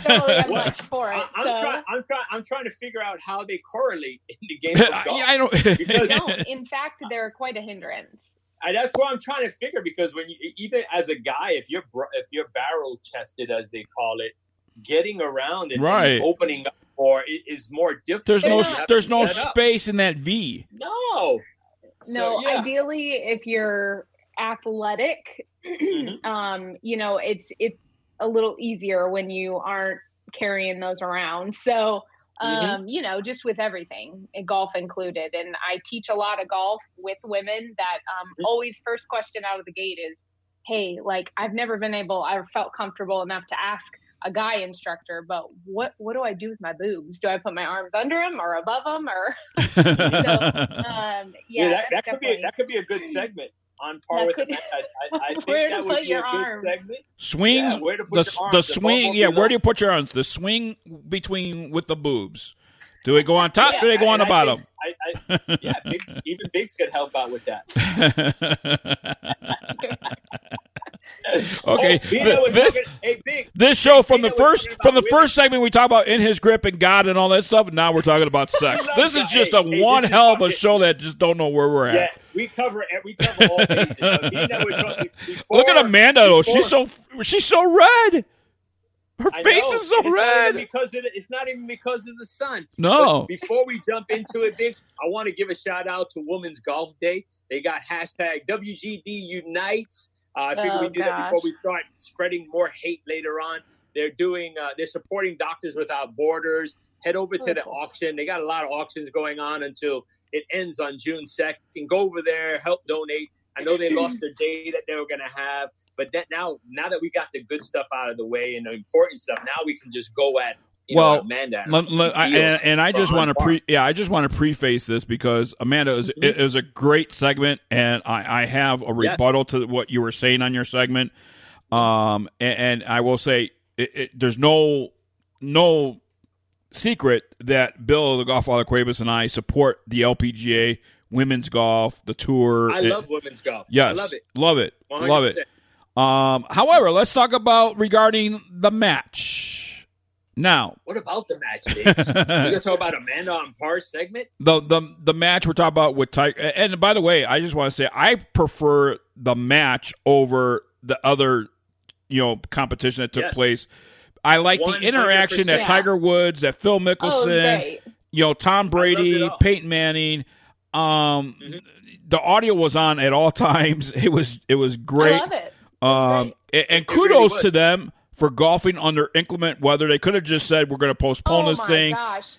don't really have much for it. I'm trying to figure out how they correlate in the game of golf. I don't. They don't. In fact, they're quite a hindrance. That's what I'm trying to figure because when you even as a guy, if you're barrel chested as they call it, getting around and opening up more is more difficult. There's no space in that V. No. No, ideally, if you're athletic, you know, it's a little easier when you aren't carrying those around. So, you know, just with everything, golf included. And I teach a lot of golf with women that always first question out of the gate is, hey, like, I've felt comfortable enough to ask a guy instructor, but what do I do with my boobs? Do I put my arms under them or above them? Or that could be a good segment on par with that. I think where that to would put be your a good arms. segment. Swings, yeah, where to put your arms, the swing, where do you put your arms? The swing with the boobs. Do they go on top? Do they go on the bottom? Even Biggs could help out with that. Okay, this show from the first segment we talk about in his grip and God and all that stuff, and now we're talking about sex. This is just one hell of a show that just don't know where we're at. Yeah, we cover all bases. Look at Amanda though; she's so red. Her face is so red. It's not even because of the sun. No. But before we jump into it, Biggs, I want to give a shout out to Women's Golf Day. They got hashtag WGD Unites. I figured we do that before we start spreading more hate later on. They're supporting Doctors Without Borders. Head over to the auction. They got a lot of auctions going on until it ends on June 2nd. Go over there, help donate. I know they lost their day that they were going to have, but now that we got the good stuff out of the way and the important stuff, now we can just go at Amanda. I just want to preface this because Amanda, it was a great segment, and I have a rebuttal to what you were saying on your segment. And I will say, there's no secret that Bill, the Golf Father Cuevas, and I support the LPGA, women's golf, the tour. I love women's golf. Yes, I love it. 100%. Love it. However, let's talk about regarding the match. Now, what about the match, Biggs? We're gonna talk about Amanda on par segment. The match we're talking about with Tiger. And by the way, I just want to say I prefer the match over the other, competition that took place. I like 100%. The interaction that Tiger Woods, that Phil Mickelson, Tom Brady, Peyton Manning. The audio was on at all times. It was great. I love it. And kudos really to them for golfing under inclement weather. They could have just said we're going to postpone this thing. Oh my gosh!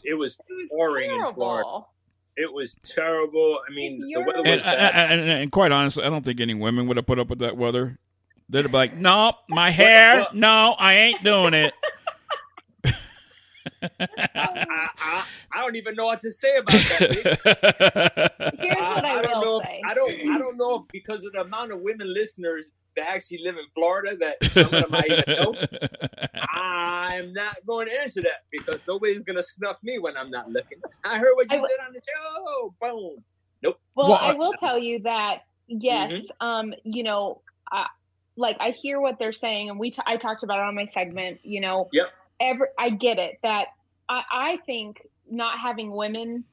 It was pouring in Florida. It was terrible. I mean, the weather was bad. And quite honestly, I don't think any women would have put up with that weather. They'd be like, "No, my hair. No, I ain't doing it." I don't even know what to say about that. Here's what I will say. I don't know if because of the amount of women listeners that actually live in Florida that some of them might even know. I'm not going to answer that because nobody's going to snuff me when I'm not looking. I heard what you said on the show. Boom. Nope. Well, I will tell you that yes, I hear what they're saying, and I talked about it on my segment. Yep. I get it that I think not having women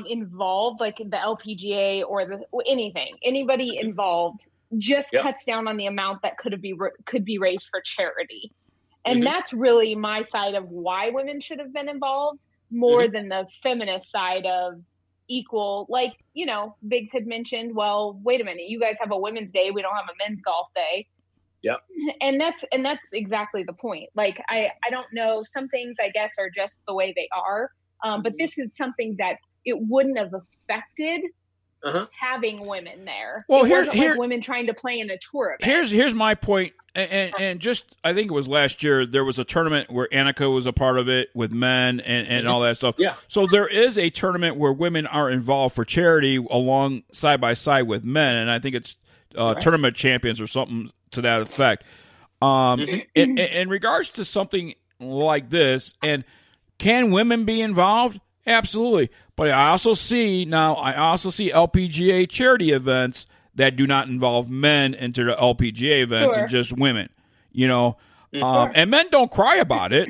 involved, like the LPGA or anybody involved, just cuts down on the amount that could be raised for charity, and that's really my side of why women should have been involved more than the feminist side of equal, like, you know, Biggs had mentioned, well, wait a minute, you guys have a women's day, we don't have a men's golf day. Yep. And that's exactly the point. Like, I don't know, some things I guess are just the way they are. But this is something that it wouldn't have affected having women there. Well, it wasn't like women trying to play in a tour event. Here's my point. And just, I think it was last year, there was a tournament where Annika was a part of it with men and all that stuff. Yeah. So there is a tournament where women are involved for charity along side by side with men, and I think it's tournament champions or something to that effect. In regards to something like this, and can women be involved? Absolutely. But I also see LPGA charity events that do not involve men into the LPGA events and just women, you know. And men don't cry about it.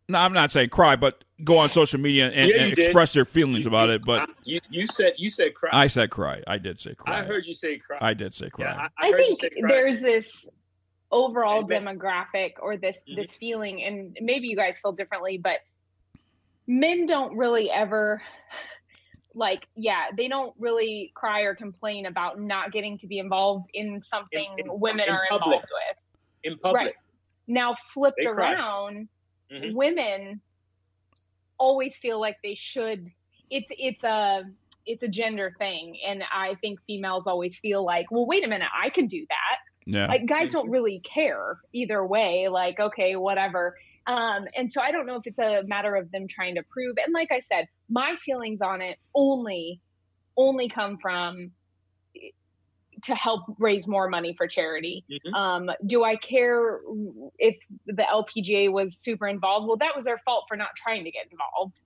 No, I'm not saying cry, but go on social media and express their feelings about it. But you said cry. I said cry. I did say cry. I heard you say cry. I did say cry. Yeah, I think there's this overall demographic or this feeling, and maybe you guys feel differently, but men don't really ever, like, they don't really cry or complain about not getting to be involved in something women are involved with. In public. Right. Now, flipped around, women always feel like they should. It's a gender thing, and I think females always feel like, well, wait a minute, I can do that. Yeah. Like, guys don't really care either way. Like, okay, whatever. And so I don't know if it's a matter of them trying to prove. And like I said, my feelings on it only come from to help raise more money for charity. Do I care if the LPGA was super involved? Well, that was their fault for not trying to get involved.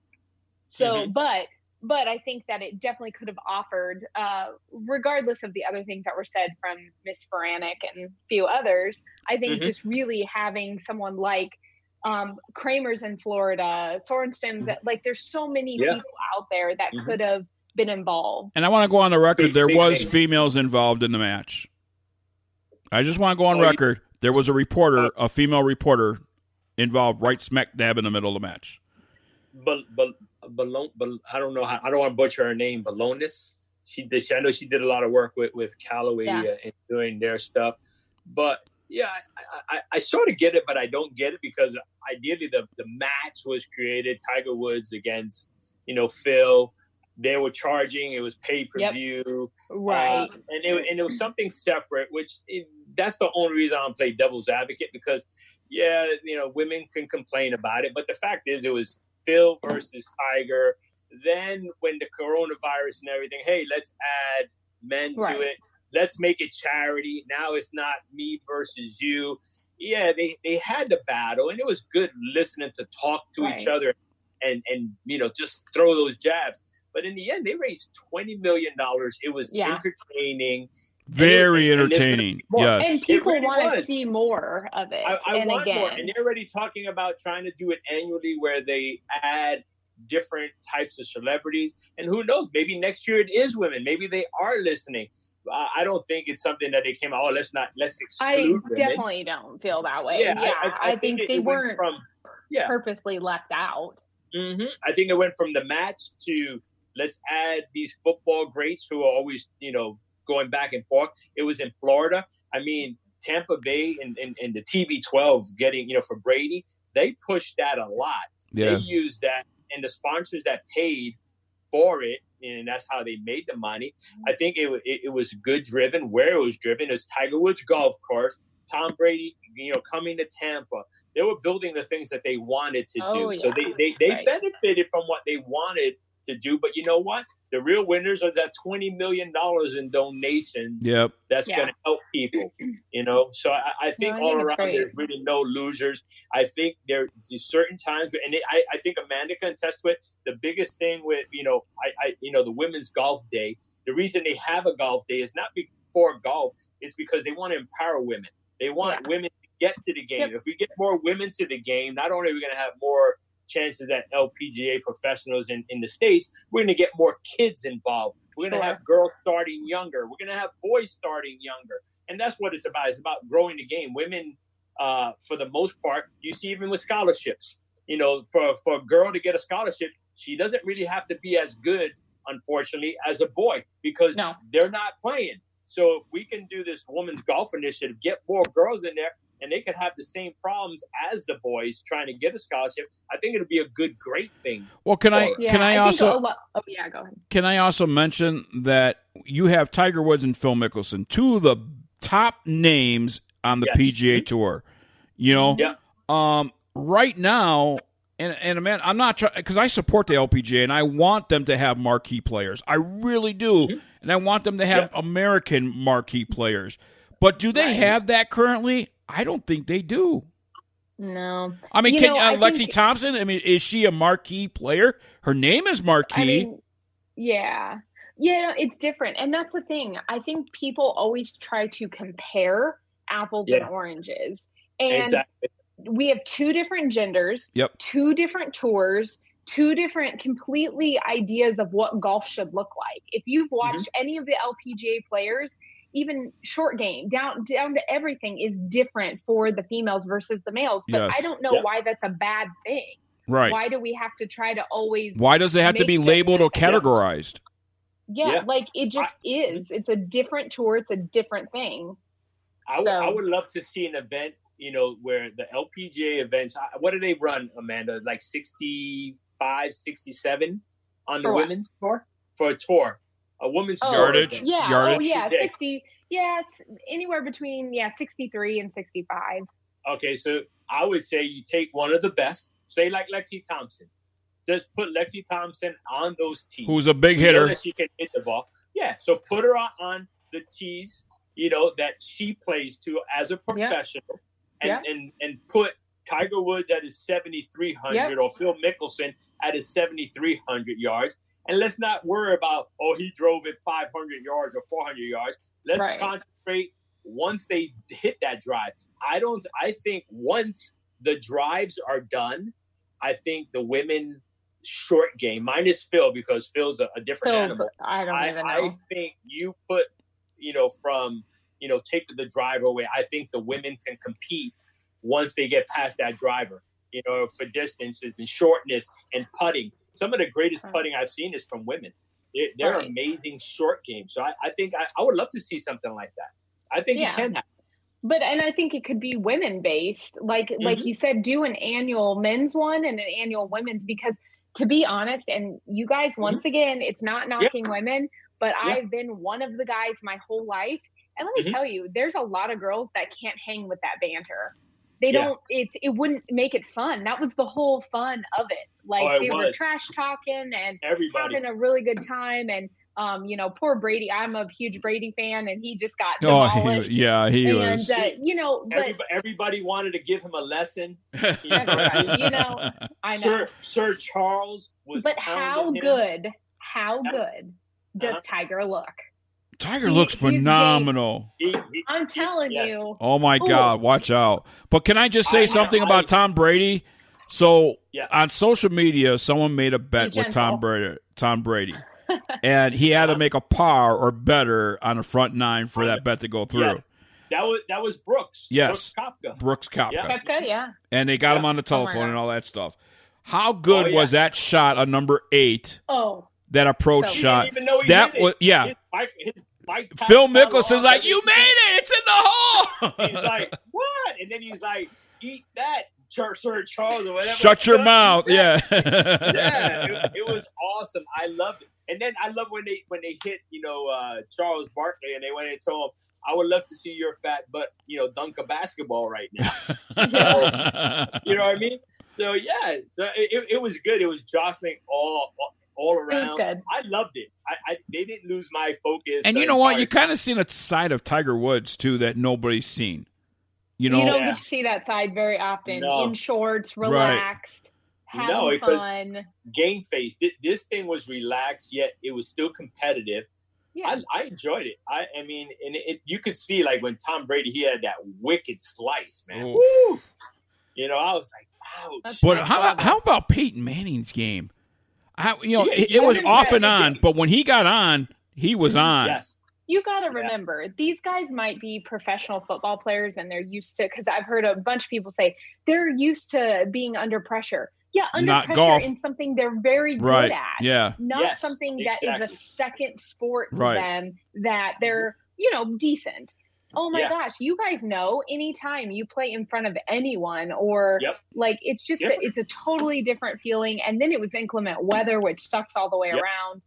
So, but I think that it definitely could have offered, regardless of the other things that were said from Miss Faranek and a few others, I think just really having someone like Kramer's in Florida, Sorensen's, like there's so many people out there that could have been involved. And I want to go on the record, there was females involved in the match. I just want to go on record. There was a female reporter involved right smack dab in the middle of the match. But I don't know how, I don't want to butcher her name, Balonis. I know she did a lot of work with Callaway and doing their stuff. But yeah, I sort of get it, but I don't get it because ideally the match was created Tiger Woods against, Phil. They were charging. It was pay-per-view. Right. And it was something separate, that's the only reason I don't play devil's advocate because, women can complain about it. But the fact is it was Phil versus Tiger. Then when the coronavirus and everything, hey, let's add men to it. Let's make it charity. Now it's not me versus you. Yeah, they had the battle, and it was good listening to talk to each other and just throw those jabs. But in the end, they raised $20 million. It was entertaining. Very entertaining, yes. And people want to see more of it. I want more. And they're already talking about trying to do it annually where they add different types of celebrities. And who knows, maybe next year it is women. Maybe they are listening. I don't think it's something that they came out, let's exclude women. Definitely don't feel that way. I think they weren't purposely left out. I think it went from the match to let's add these football greats who are always, going back and forth. It was in Florida. I mean, Tampa Bay and the TB12 getting, for Brady, they pushed that a lot. Yeah. They used that, and the sponsors that paid for it, and that's how they made the money. I think it was good driven. Where it was driven is Tiger Woods golf course, Tom Brady, coming to Tampa. They were building the things that they wanted to do. Yeah. So they benefited from what they wanted to do. But you know what? The real winners are that $20 million in donations. Yep. That's going to help people, So I think all around there's really no losers. I think there's certain times, and I think Amanda can attest to it. The biggest thing with, the women's golf day, the reason they have a golf day is not for golf. It's because they want to empower women. They want women to get to the game. Yep. If we get more women to the game, not only are we going to have more chances at LPGA professionals in the States, we're going to get more kids involved. We're going to have girls starting younger. We're going to have boys starting younger. And that's what it's about. It's about growing the game. Women, for the most part, you see even with scholarships, for a girl to get a scholarship, she doesn't really have to be as good unfortunately, as a boy because they're not playing. So if we can do this women's golf initiative, get more girls in there, and they could have the same problems as the boys trying to get a scholarship, I think it'll be a great thing. Well, can I also go ahead. Can I also mention that you have Tiger Woods and Phil Mickelson, two of the top names on the PGA Tour. You know, right now, and man, I'm not trying because I support the LPGA and I want them to have marquee players. I really do, and I want them to have American marquee players. But do they have that currently? I don't think they do. No. I mean, Lexi Thompson, I mean, is she a marquee player? Her name is marquee. I mean, yeah. Yeah, it's different. And that's the thing. I think people always try to compare apples and oranges. And we have two different genders, two different tours, two different completely ideas of what golf should look like. If you've watched any of the LPGA players, even short game, down to everything is different for the females versus the males. But I don't know why that's a bad thing. Right. Why do we have to try to always... Why does it have to be labeled or categorized? Yeah, like it just is. It's a different tour. It's a different thing. I would love to see an event, you know, where the LPGA events, what do they run, Amanda? Like 65, 67 on the women's tour? For a tour. A women's yardage. Yeah. Yardage. Oh, yeah. 60. Yeah, it's anywhere between 63 and 65. Okay, so I would say you take one of the best, say like Lexi Thompson. Just put Lexi Thompson on those tees. Who's a big hitter. So that she can hit the ball. Yeah, so put her on the tees, you know, that she plays to as a professional. And put Tiger Woods at his 7,300 or Phil Mickelson at his 7,300 yards. And let's not worry about, he drove it 500 yards or 400 yards. Let's concentrate once they hit that drive. I think once the drives are done, I think the women short game, minus Phil, because Phil's a different animal. I don't even know. I think you put, take the driver away. I think the women can compete once they get past that driver, for distances and shortness and putting. Some of the greatest putting I've seen is from women. They're amazing short games. So I think I would love to see something like that. I think it can happen. And I think it could be women based, like you said, do an annual men's one and an annual women's, because to be honest, and you guys, once again, it's not knocking women, but I've been one of the guys my whole life. And let me tell you, there's a lot of girls that can't hang with that banter. They don't, it wouldn't make it fun. That was the whole fun of it. Like they were trash talking and having a really good time. And, poor Brady, I'm a huge Brady fan and he just got demolished. He was. But everybody wanted to give him a lesson. I know. Sir Charles was. But how good does Tiger look? Tiger looks phenomenal. I'm telling you. Oh, my God. Watch out. But can I just say something about Tom Brady? So on social media, someone made a bet with Tom Brady. And he had to make a par or better on the front nine for that bet to go through. Yes. That was Brooks. Yes. Brooks Koepka. And they got him on the telephone and all that stuff. How good was that shot on number 8? Oh. That approach shot. That was Phil Mickelson's like, you made it! It's in the hole! He's like, what? And then he's like, eat that, Sir Charles, or whatever. Shut your mouth, yeah. It was awesome. I loved it. And then I love when they hit, Charles Barkley, and they went and told him, I would love to see your fat butt, dunk a basketball right now. So, you know what I mean? So, yeah. So it was good. It was jostling all around. It was good. I loved it. They didn't lose my focus. And you know what? You kind of seen a side of Tiger Woods, too, that nobody's seen. You don't get to see that side very often. In shorts, relaxed, having fun. Game face. This thing was relaxed, yet it was still competitive. Yeah. I enjoyed it. I mean, and you could see, like, when Tom Brady, he had that wicked slice, man. Woo! I was like, ouch. But how about Peyton Manning's game? It was off and on, but when he got on, he was on. Yes. You got to remember, these guys might be professional football players and they're used to, because I've heard a bunch of people say they're used to being under pressure. under not pressure golf. in something they're very Right. good at. Yeah. Not something that is a second sport to Right. them that they're, decent. Oh my gosh, you guys know anytime you play in front of anyone or like it's just it's a totally different feeling. And then it was inclement weather, which sucks all the way around.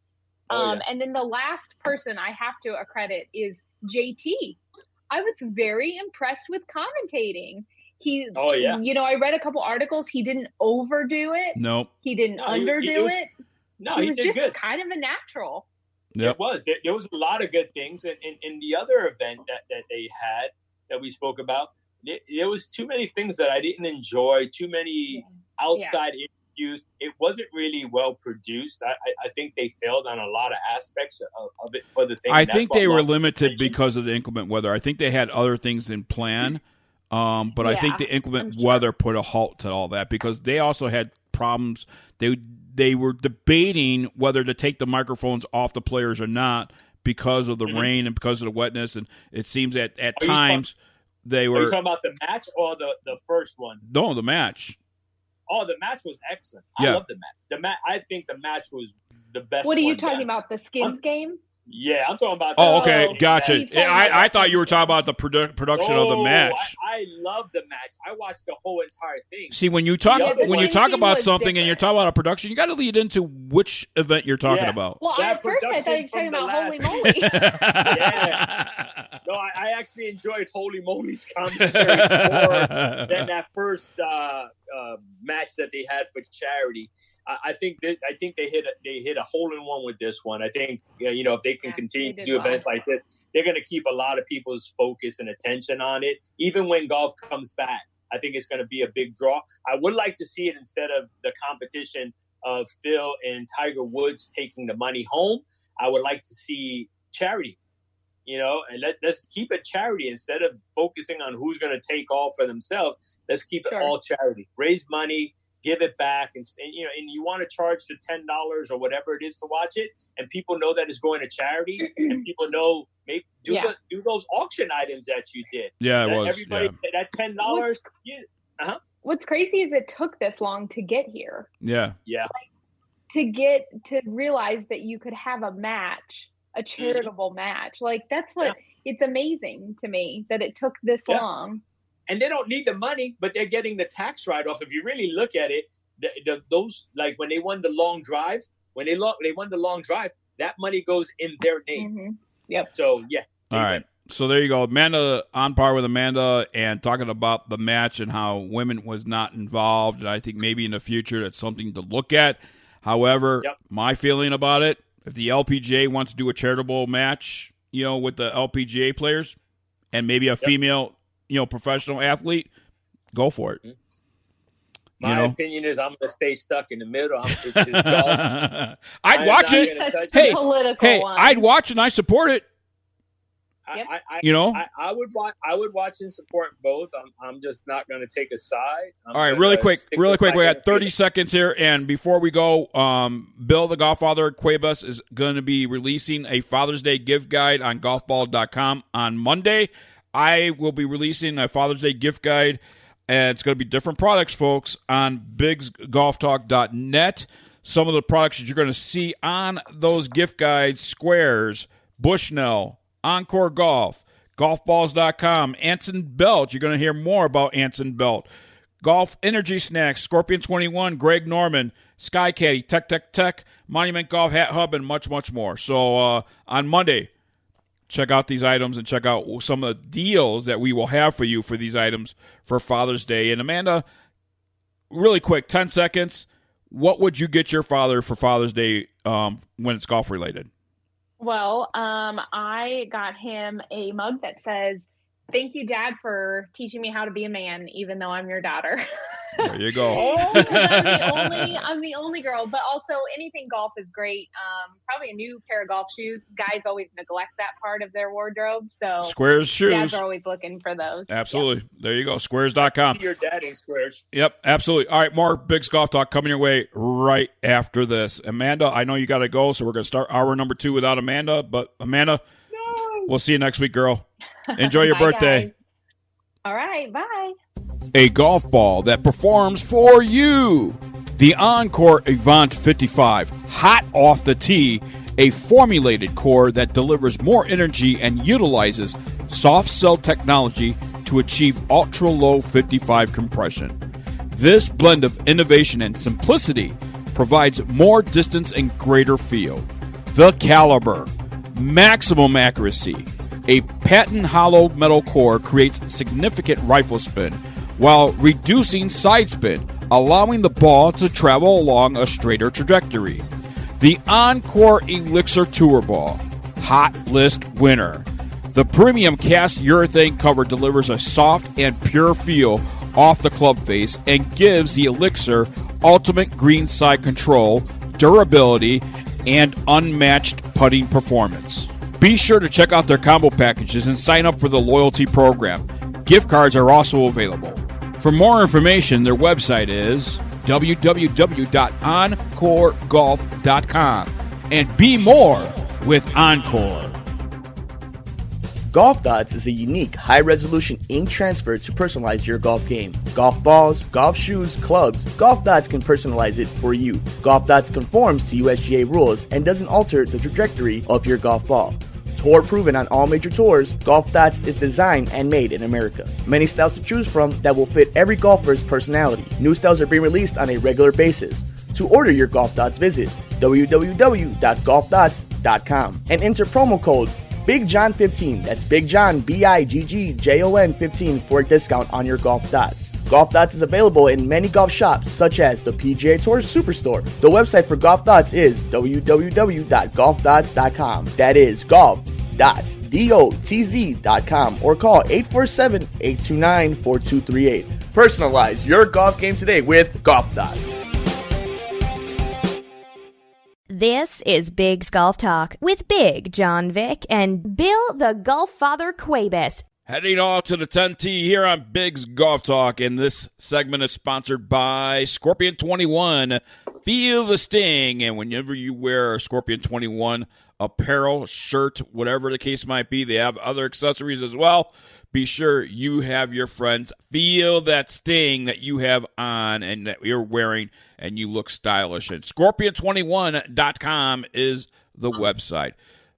And then the last person I have to accredit is JT. I was very impressed with commentating. He, I read a couple articles. He didn't overdo it. Nope. He didn't underdo it. No, he he was did just good. kind of a natural. Yep. It was. There was a lot of good things. And in the other event that they had that we spoke about, there was too many things that I didn't enjoy, too many outside interviews. It wasn't really well produced. I think they failed on a lot of aspects of it for the thing. I think they were limited because of the inclement weather. I think they had other things in plan, but I think the inclement weather put a halt to all that because they also had problems. They were debating whether to take the microphones off the players or not because of the rain and because of the wetness. And it seems at times they were. Are you talking about the match or the first one? No, the match. Oh, the match was excellent. Yeah. I love the match. I think the match was the best. What are you one talking done. about? The Skins game? Yeah, I'm talking about. Oh, okay, gotcha. I thought you were talking about the production of the match. I love the match. I watched the whole entire thing. See, when you talk about something and you're talking about a production, you got to lead into which event you're talking about. Well, at first I thought you were talking about Holey Moley. No, I actually enjoyed Holey Moley's commentary more than that first match that they had for charity. I think they hit a hole in one with this one. I think if they can continue to do events like this, they're going to keep a lot of people's focus and attention on it. Even when golf comes back, I think it's going to be a big draw. I would like to see it instead of the competition of Phil and Tiger Woods taking the money home. I would like to see charity. And let's keep it charity instead of focusing on who's going to take all for themselves. Let's keep it all charity. Raise money. Give it back, and you want to charge the $10 or whatever it is to watch it, and people know that it's going to charity, and people know do those auction items that you did. Yeah, it was. Everybody that $10. What's crazy is it took this long to get here. Yeah, To realize that you could have a match, a charitable match, like that's what it's amazing to me that it took this long. And they don't need the money, but they're getting the tax write-off. If you really look at it, those like when they won the long drive, that money goes in their name. Mm-hmm. Yep. So All right. So there you go. Amanda on par with Amanda and talking about the match and how women was not involved. And I think maybe in the future that's something to look at. However, my feeling about it, if the LPGA wants to do a charitable match, with the LPGA players and maybe a female professional athlete, go for it. My opinion is I'm going to stay stuck in the middle. It's golf. I'd watch it. Hey, I'd watch and I support it. I would watch and support both. I'm just not going to take a side. All right, really quick. We got 30 seconds here, and before we go, Bill, the Golf Father Cuevas, is going to be releasing a Father's Day gift guide on golfball.com on Monday. I will be releasing a Father's Day gift guide, and it's going to be different products, folks, on BiGGsGolfTalk.net. Some of the products that you're going to see on those gift guides: Squares, Bushnell, Encore Golf, Golfballs.com, Anson Belt. You're going to hear more about Anson Belt. Golf Energy Snacks, Scorpion 21, Greg Norman, Sky Caddy, Tech, Monument Golf Hat Hub, and much, much more. So on Monday, check out these items and check out some of the deals that we will have for you for these items for Father's Day. And Amanda, really quick, 10 seconds. What would you get your father for Father's Day when it's golf related? Well, I got him a mug that says, "Thank you, Dad, for teaching me how to be a man, even though I'm your daughter." There you go. I'm the only girl, but also anything golf is great. Probably a new pair of golf shoes. Guys always neglect that part of their wardrobe, so Squares shoes. Dads are always looking for those. Absolutely. Yeah. There you go. Squares.com. Your dad in Squares. Yep, absolutely. All right, more Biggs Golf Talk coming your way right after this. Amanda, I know you got to go, so we're going to start hour number 2 without Amanda. But Amanda, we'll see you next week, girl. Enjoy your birthday. Guys. All right, bye. A golf ball that performs for you. The Encore Avant 55, hot off the tee, a formulated core that delivers more energy and utilizes soft cell technology to achieve ultra-low 55 compression. This blend of innovation and simplicity provides more distance and greater feel. The Caliber, maximum accuracy. A patent hollow metal core creates significant rifle spin while reducing side spin, allowing the ball to travel along a straighter trajectory. The Encore Elixir Tour Ball, hot list winner. The premium cast urethane cover delivers a soft and pure feel off the club face and gives the Elixir ultimate greenside control, durability, and unmatched putting performance. Be sure to check out their combo packages and sign up for the loyalty program. Gift cards are also available. For more information, their website is www.encoregolf.com. And be more with Encore. Golf Dots is a unique, high-resolution ink transfer to personalize your golf game. Golf balls, golf shoes, clubs, Golf Dots can personalize it for you. Golf Dots conforms to USGA rules and doesn't alter the trajectory of your golf ball. Tour proven on all major tours, Golf Dots is designed and made in America. Many styles to choose from that will fit every golfer's personality. New styles are being released on a regular basis. To order your Golf Dots, visit www.golfdots.com and enter promo code BIGJOHN15, that's Big John, BIGGJON 15 for a discount on your Golf Dots. Golf Dots is available in many golf shops, such as the PGA Tour Superstore. The website for Golf Dots is www.golfdots.com. That is golf.dots.com, or call 847-829-4238. Personalize your golf game today with Golf Dots. This is Big's Golf Talk with Big John Vick and Bill the Golf Father Cuevas. Heading off to the 10T here on Big's Golf Talk, and this segment is sponsored by Scorpion 21. Feel the sting, and whenever you wear a Scorpion 21 apparel, shirt, whatever the case might be, they have other accessories as well. Be sure you have your friends feel that sting that you have on and that you're wearing, and you look stylish. And Scorpion21.com is the website.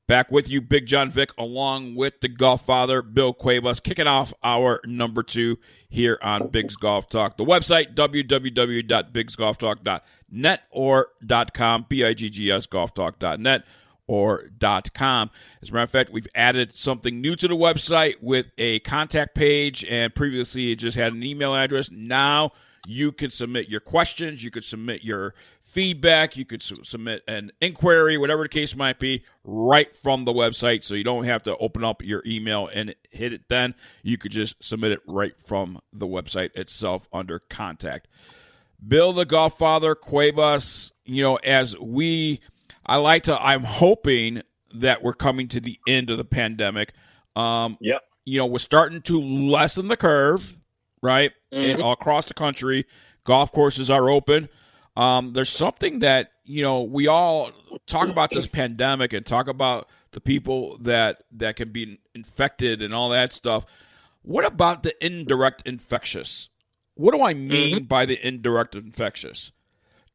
Back with you, Big John Vick, along with the Golf Father, Bill Cuevas, kicking off our number 2 here on Big's Golf Talk. The website, www.bigsgolftalk.net or .com, BIGGS golftalk.net or .com. As a matter of fact, we've added something new to the website with a contact page, and previously it just had an email address. Now you can submit your questions, you could submit your feedback, you could submit an inquiry, whatever the case might be, right from the website, so you don't have to open up your email and hit it then. You could just submit it right from the website itself under contact. Bill the Golf Father Cuevas, I'm hoping that we're coming to the end of the pandemic. Yep. We're starting to lessen the curve, right? Mm-hmm. And all across the country, golf courses are open. There's something that, we all talk about this pandemic and talk about the people that can be infected and all that stuff. What about the indirect infectious? What do I mean by the indirect infectious?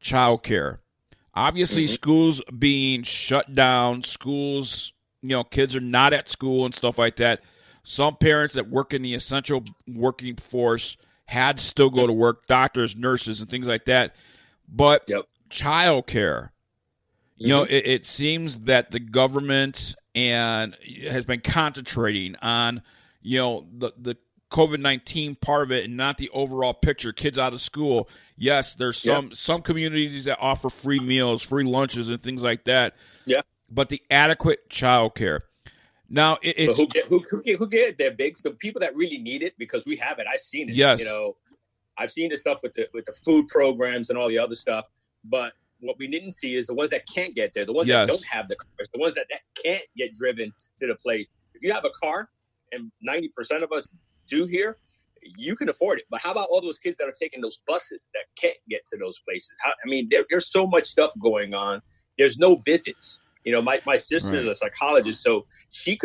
Childcare. Obviously, schools being shut down, schools, kids are not at school and stuff like that. Some parents that work in the essential working force had to still go to work, doctors, nurses, and things like that. But childcare, it seems that the government has been concentrating on, the COVID-19 part of it and not the overall picture. Kids out of school. Yes, there's some communities that offer free meals, free lunches, and things like that. Yeah. But the adequate childcare. Now, it's who get it there, Biggs? The people that really need it, because we have it. I've seen it. Yes. I've seen the stuff with the food programs and all the other stuff. But what we didn't see is the ones that can't get there, the ones that don't have the cars, the ones that can't get driven to the place. If you have a car, and 90% of us do here, you can afford it. But how about all those kids that are taking those buses that can't get to those places? There's so much stuff going on. There's no visits. My sister is a psychologist, so she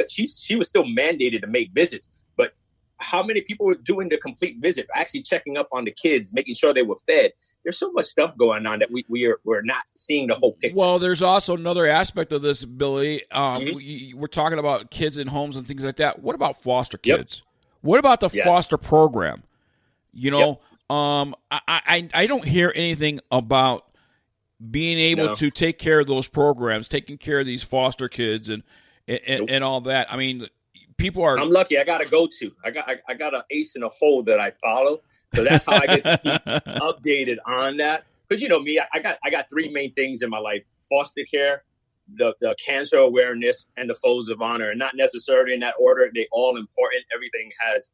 was still mandated to make visits. But how many people were doing the complete visit, actually checking up on the kids, making sure they were fed. There's so much stuff going on that we're not seeing the whole picture. Well, there's also another aspect of this, Billy. We're talking about kids in homes and things like that. What about foster kids? What about the foster program? You know, I don't hear anything about being able to take care of those programs, taking care of these foster kids and all that. I mean, people are. I'm lucky. I got a go-to. I got an ace in a hole that I follow. So that's how I get to keep updated on that. Because you know me, I got three main things in my life: foster care, the cancer awareness, and the foes of honor. And not necessarily in that order. They all important. Everything has,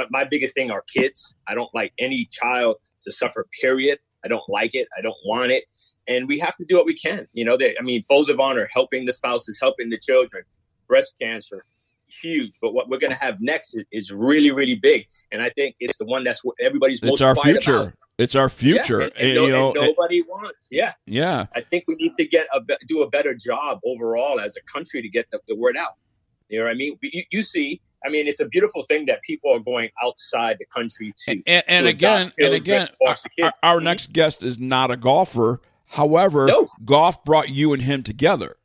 my biggest thing are kids. I don't like any child to suffer, period. I don't like it. I don't want it. And we have to do what we can. Foes of honor, helping the spouses, helping the children, breast cancer, huge. But what we're going to have next is really, really big. And I think it's the one that's what everybody's most quiet about. It's our future. And nobody wants. Yeah. Yeah. I think we need to do a better job overall as a country to get the word out. You know what I mean? You see, it's a beautiful thing that people are going outside the country to. And again, our next guest is not a golfer. However, golf brought you and him together.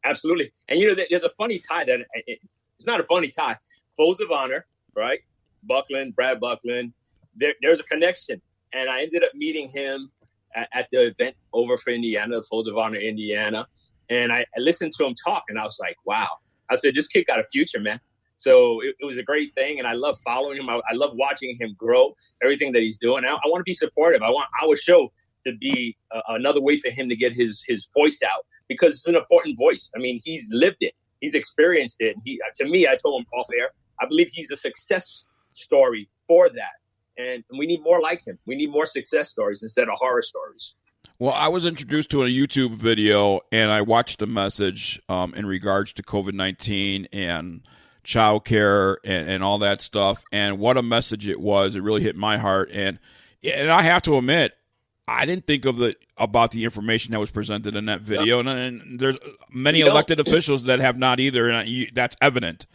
Absolutely. And, there's a funny tie that it's not a funny tie. Foes of honor, right? Brad Buckland. There's a connection. And I ended up meeting him at the event over for Indiana, the Foes of Honor, Indiana. And I listened to him talk, and I was like, wow. I said, this kid got a future, man. So it was a great thing, and I love following him. I love watching him grow, everything that he's doing. I want to be supportive. I want our show to be another way for him to get his voice out, because it's an important voice. He's lived it. He's experienced it. To me, I told him off air, I believe he's a success story for that. And we need more like him. We need more success stories instead of horror stories. Well, I was introduced to a YouTube video, and I watched a message in regards to COVID-19 and childcare and all that stuff. And what a message it was. It really hit my heart. And I have to admit, I didn't think about the information that was presented in that video. And there's many elected officials that have not either, and that's evident.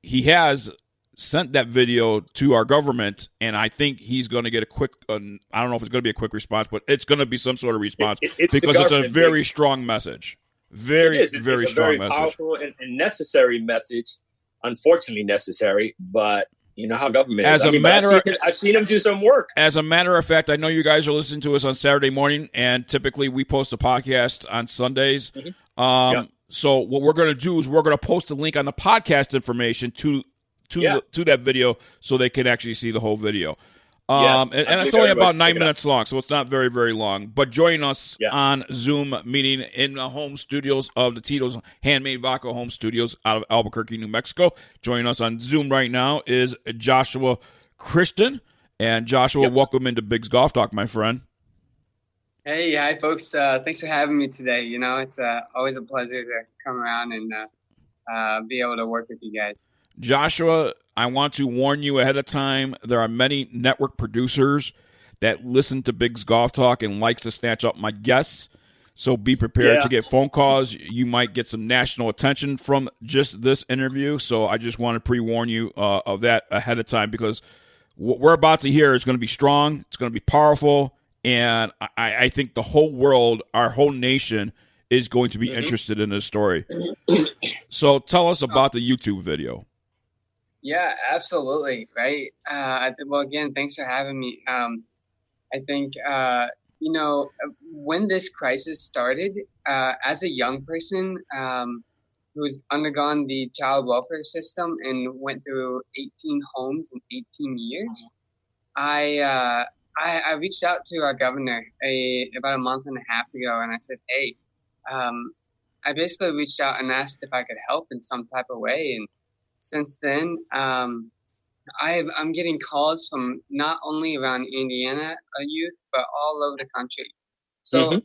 He has sent that video to our government, and I think he's going to get a quick I don't know if it's going to be a quick response, but it's going to be some sort of response because it's a very strong message. Very strong message. It's a very powerful and necessary message. Unfortunately necessary, but you know how government is. I've seen him do some work. As a matter of fact, I know you guys are listening to us on Saturday morning, and typically we post a podcast on Sundays. So what we're going to do is we're going to post a link on the podcast information to that video so they can actually see the whole video. And it's only about 9 minutes long, so it's not very, very long. But join us on Zoom meeting in the home studios of the Tito's Handmade Vodka Home Studios out of Albuquerque, New Mexico. Joining us on Zoom right now is Joshua Christian. And Joshua, welcome into Big's Golf Talk, my friend. Hey, hi, folks. Thanks for having me today. It's always a pleasure to come around and be able to work with you guys. Joshua, I want to warn you ahead of time, there are many network producers that listen to Big's Golf Talk and likes to snatch up my guests. So be prepared to get phone calls. You might get some national attention from just this interview. So I just want to pre-warn you of that ahead of time, because what we're about to hear is going to be strong. It's going to be powerful. And I think the whole world, our whole nation, is going to be interested in this story. So tell us about the YouTube video. Yeah, absolutely. Right. Well, again, thanks for having me. I think, when this crisis started, as a young person who's undergone the child welfare system and went through 18 homes in 18 years, I reached out to our governor about a month and a half ago, and I said, hey, I basically reached out and asked if I could help in some type of way. And since then, I'm getting calls from not only around Indiana youth, but all over the country. So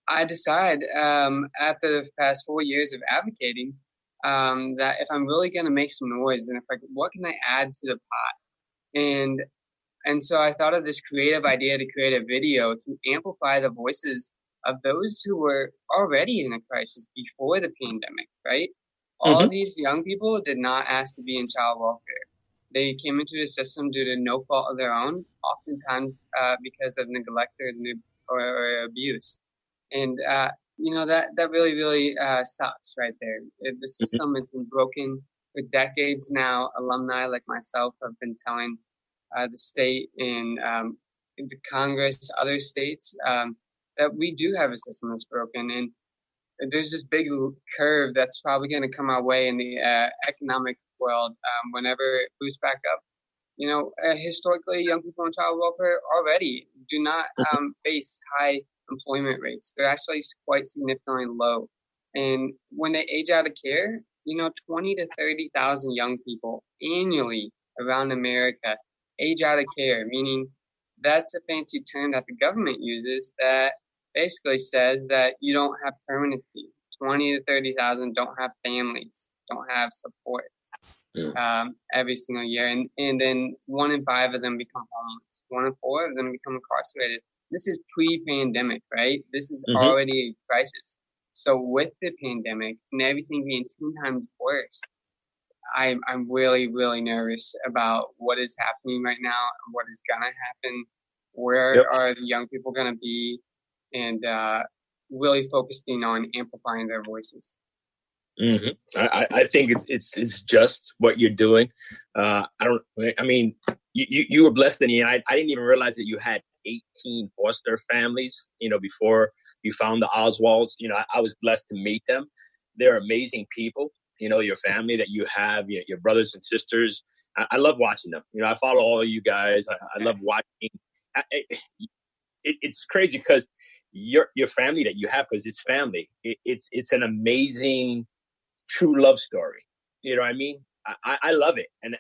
I decided after the past 4 years of advocating that if I'm really going to make some noise, and what can I add to the pot? And so I thought of this creative idea to create a video to amplify the voices of those who were already in a crisis before the pandemic, right? All of these young people did not ask to be in child welfare. They came into the system due to no fault of their own, oftentimes because of neglect or abuse. And, that really, really sucks right there. The system has been broken for decades now. Alumni like myself have been telling the state and the Congress, other states, that we do have a system that's broken. And there's this big curve that's probably going to come our way in the economic world whenever it boosts back up. Historically, young people in child welfare already do not face high employment rates. They're actually quite significantly low. And when they age out of care, 20 to 30,000 young people annually around America age out of care, meaning that's a fancy term that the government uses that basically says that you don't have permanency. 20 to 30,000 don't have families, don't have supports every single year. And then 1 in 5 of them become homeless. 1 in 4 of them become incarcerated. This is pre-pandemic, right? This is already a crisis. So with the pandemic and everything being 10 times worse, I'm really, really nervous about what is happening right now and what is going to happen. Where are the young people going to be? And really focusing on amplifying their voices. I think it's just what you're doing. You were blessed, and I didn't even realize that you had 18 foster families, before you found the Oswalds. I was blessed to meet them. They're amazing people. Your family that you have, your brothers and sisters. I love watching them. I follow all of you guys. I love watching. It's crazy because your family that you have, because it's family. It's an amazing, true love story. You know what I mean? I love it, and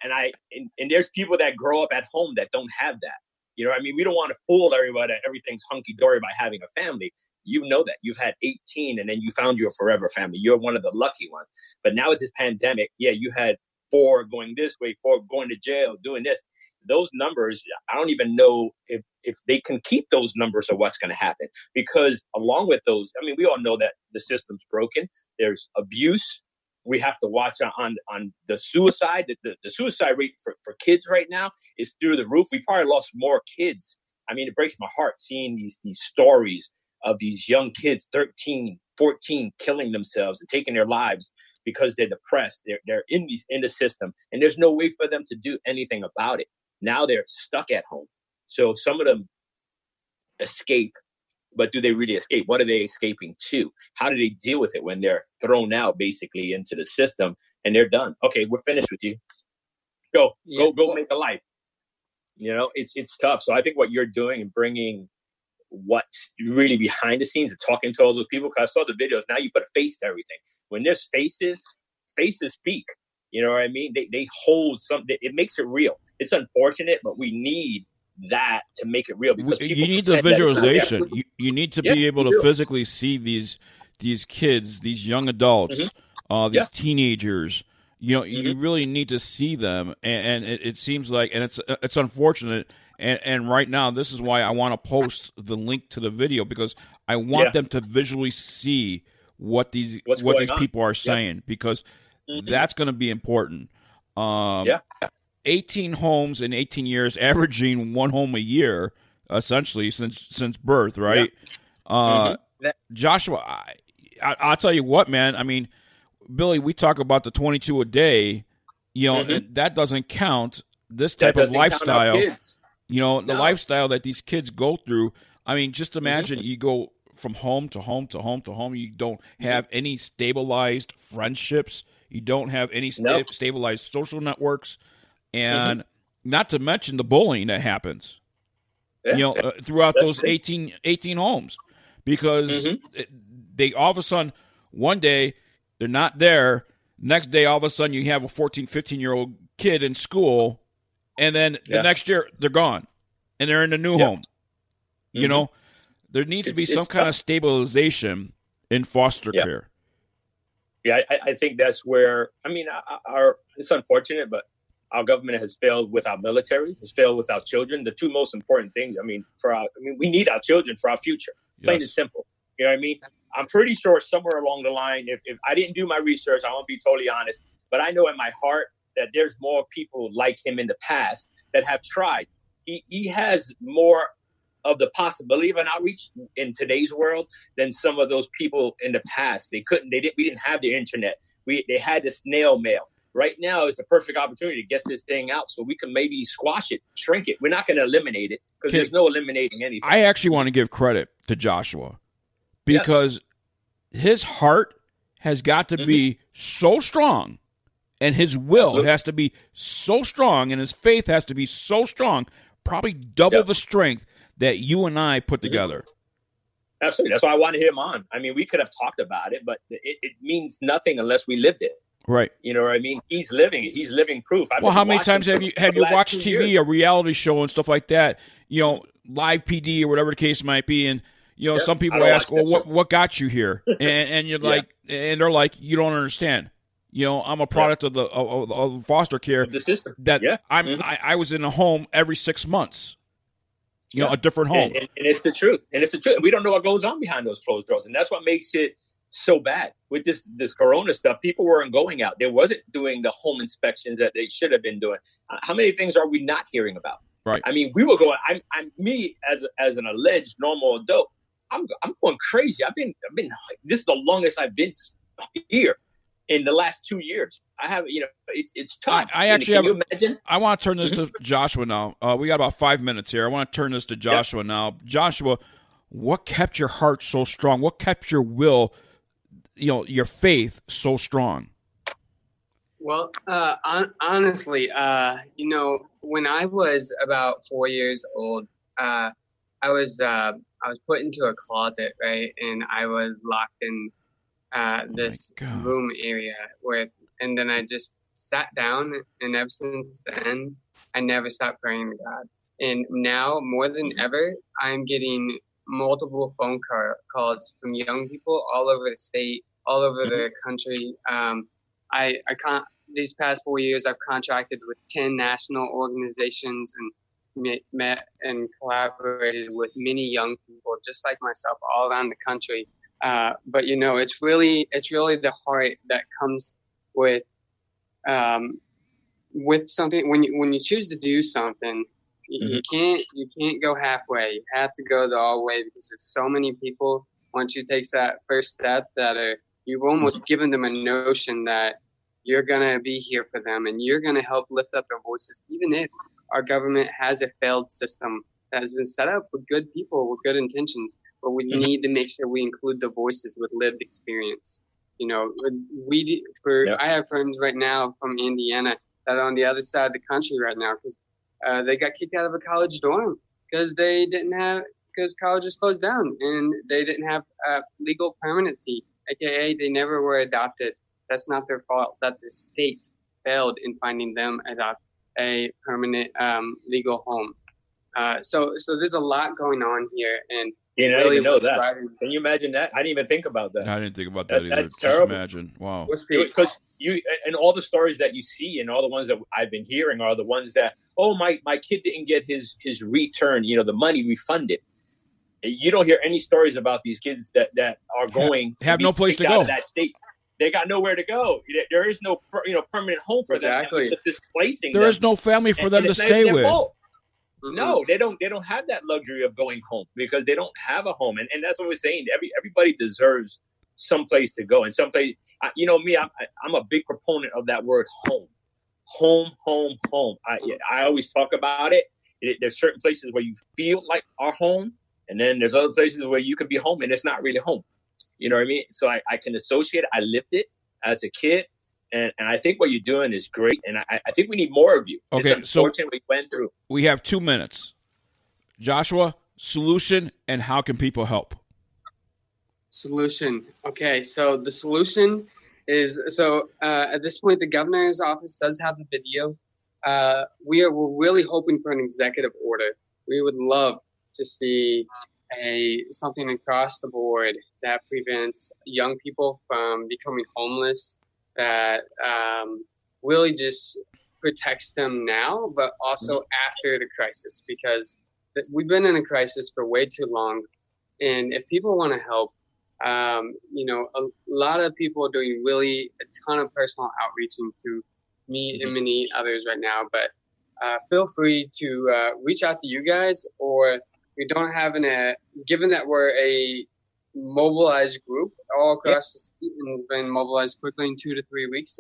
there's people that grow up at home that don't have that. You know what I mean? We don't want to fool everybody that everything's hunky-dory by having a family. You know that. You've had 18, and then you found your forever family. You're one of the lucky ones. But now with this pandemic, you had 4 going this way, 4 going to jail, doing this. Those numbers, I don't even know if they can keep those numbers or what's going to happen. Because along with those, we all know that the system's broken. There's abuse. We have to watch on the suicide. The suicide rate for kids right now is through the roof. We probably lost more kids. It breaks my heart seeing these stories of these young kids, 13, 14, killing themselves and taking their lives because they're depressed. They're in the system, and there's no way for them to do anything about it. Now they're stuck at home. So some of them escape, but do they really escape? What are they escaping to? How do they deal with it when they're thrown out basically into the system and they're done? Okay, we're finished with you. Go make a life. It's tough. So I think what you're doing and bringing what's really behind the scenes and talking to all those people, because I saw the videos, now you put a face to everything. When there's faces speak. You know what I mean? They hold something. It makes it real. It's unfortunate, but we need that to make it real. Because you need the visualization. You need to be able to physically see these kids, these young adults, these teenagers. You really need to see them, and it seems like, and it's unfortunate. And right now, this is why I want to post the link to the video, because I want them to visually see what these people are saying, because that's going to be important. 18 homes in 18 years, averaging 1 home a year, essentially since birth, right? Joshua, I'll tell you what, man. Billy, we talk about the 22 a day, and that doesn't count this type of lifestyle. The lifestyle that these kids go through. Just imagine you go from home to home to home to home. You don't have any stabilized friendships. You don't have any stabilized social networks. And not to mention the bullying that happens, throughout those 18 homes, because they all of a sudden, one day they're not there. Next day, all of a sudden you have a 14, 15-year-old kid in school, and then the next year they're gone and they're in a new home. There needs to be some kind of stabilization in foster care. Yeah, I think that's where, it's unfortunate, but our government has failed with our military, has failed with our children. The 2 most important things, we need our children for our future. Plain and simple. You know what I mean? I'm pretty sure somewhere along the line, if I didn't do my research, I won't be totally honest, but I know in my heart that there's more people like him in the past that have tried. He has more of the possibility of an outreach in today's world than some of those people in the past. We didn't have the internet. They had the snail mail. Right now is the perfect opportunity to get this thing out so we can maybe squash it, shrink it. We're not going to eliminate it because there's no eliminating anything. I actually want to give credit to Joshua because his heart has got to be so strong and his will has to be so strong and his faith has to be so strong, probably double the strength that you and I put together. Absolutely. That's why I wanted him on. I mean, we could have talked about it, but it means nothing unless we lived it. Right. You know what I mean? He's living it. He's living proof. Well, how many times have you watched TV, a reality show and stuff like that, live PD or whatever the case might be, and some people ask, well, what got you here? And you're like, and they're like, you don't understand. I'm a product of the foster care of the system. That I was in a home every 6 months. A different home. And it's the truth. And it's the truth. We don't know what goes on behind those closed doors. And that's what makes it so bad with this corona stuff. People weren't going out. They wasn't doing the home inspections that they should have been doing. How many things are we not hearing about? Right. I mean, we were going. I'm me as an alleged normal adult. I'm going crazy. I've been. This is the longest I've been here in the last 2 years. I have. It's tough. I actually have. You imagine? I want to turn this to Joshua now. We got about 5 minutes here. I want to turn this to Joshua now. Joshua, what kept your heart so strong? What kept your will? Your faith so strong? Well, honestly, when I was about 4 years old, I was put into a closet, right, and I was locked in this room area and then I just sat down, and ever since then, I never stopped praying to God. And now, more than ever, I'm getting multiple phone calls from young people all over the state, all over the country. These past 4 years, I've contracted with 10 national organizations and met and collaborated with many young people, just like myself, all around the country. But it's really the heart that comes with something. When you choose to do something, you can't go halfway. You have to go the all way because there's so many people. Once you take that first step, you've almost given them a notion that you're going to be here for them and you're going to help lift up their voices, even if our government has a failed system that has been set up with good people, with good intentions. But we need to make sure we include the voices with lived experience. I have friends right now from Indiana that are on the other side of the country right now because they got kicked out of a college dorm because college is closed down and they didn't have legal permanency, aka they never were adopted. That's not their fault that the state failed in finding them a permanent legal home. So there's a lot going on here, and you didn't really even know that. Can you imagine that? I didn't even think about that. I didn't think about that either. That's terrible. Just imagine. Wow. Because and all the stories that you see and all the ones that I've been hearing are the ones that, my kid didn't get his return, the money refunded. You don't hear any stories about these kids that are going have no place to go. That state. They got nowhere to go. There is no permanent home for them. It's displacing them. There is no family for them to stay with. No, they don't have that luxury of going home because they don't have a home. And that's what we're saying. Everybody deserves some place to go and some place. Me, I'm a big proponent of that word home. Home. I always talk about it. There's certain places where you feel like our home, and then there's other places where you can be home and it's not really home. You know what I mean? So I can associate it. I lived it as a kid. And I think what you're doing is great. And I think we need more of you. Okay, it's unfortunate we went through. We have 2 minutes. Joshua, solution and how can people help? Solution. Okay, so the solution is, at this point, the governor's office does have a video. We're really hoping for an executive order. We would love to see something across the board that prevents young people from becoming homeless, that really just protects them now, but also after the crisis, because we've been in a crisis for way too long. And if people want to help, a lot of people are doing a ton of personal outreaching to meet and many others right now, but feel free to reach out to you guys, or we don't have given that we're a mobilized group all across the state and it's been mobilized quickly in 2 to 3 weeks.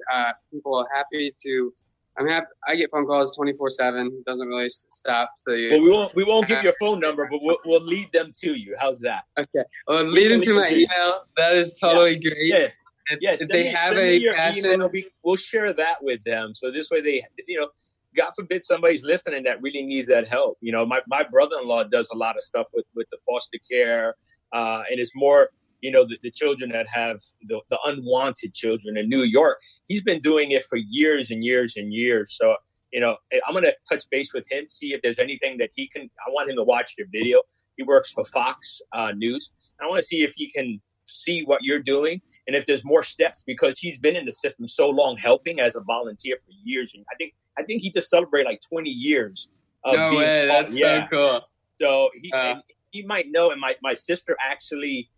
People are happy to. I get phone calls 24/7. It doesn't really stop. So we won't give your phone number, but we'll lead them to you. How's that? Okay. Well, lead them to my email. That is totally great. Yeah. If they have a passion, we'll share that with them. So this way they, God forbid somebody's listening that really needs that help. My brother-in-law does a lot of stuff with the foster care, and it's more, the children that have the unwanted children in New York. He's been doing it for years and years and years. So, I'm going to touch base with him, see if there's anything that he can. I want him to watch your video. He works for Fox News. I want to see if he can see what you're doing and if there's more steps, because he's been in the system so long, helping as a volunteer for years. And I think he just celebrated like 20 years. No way, that's so cool. So he might know. And my sister actually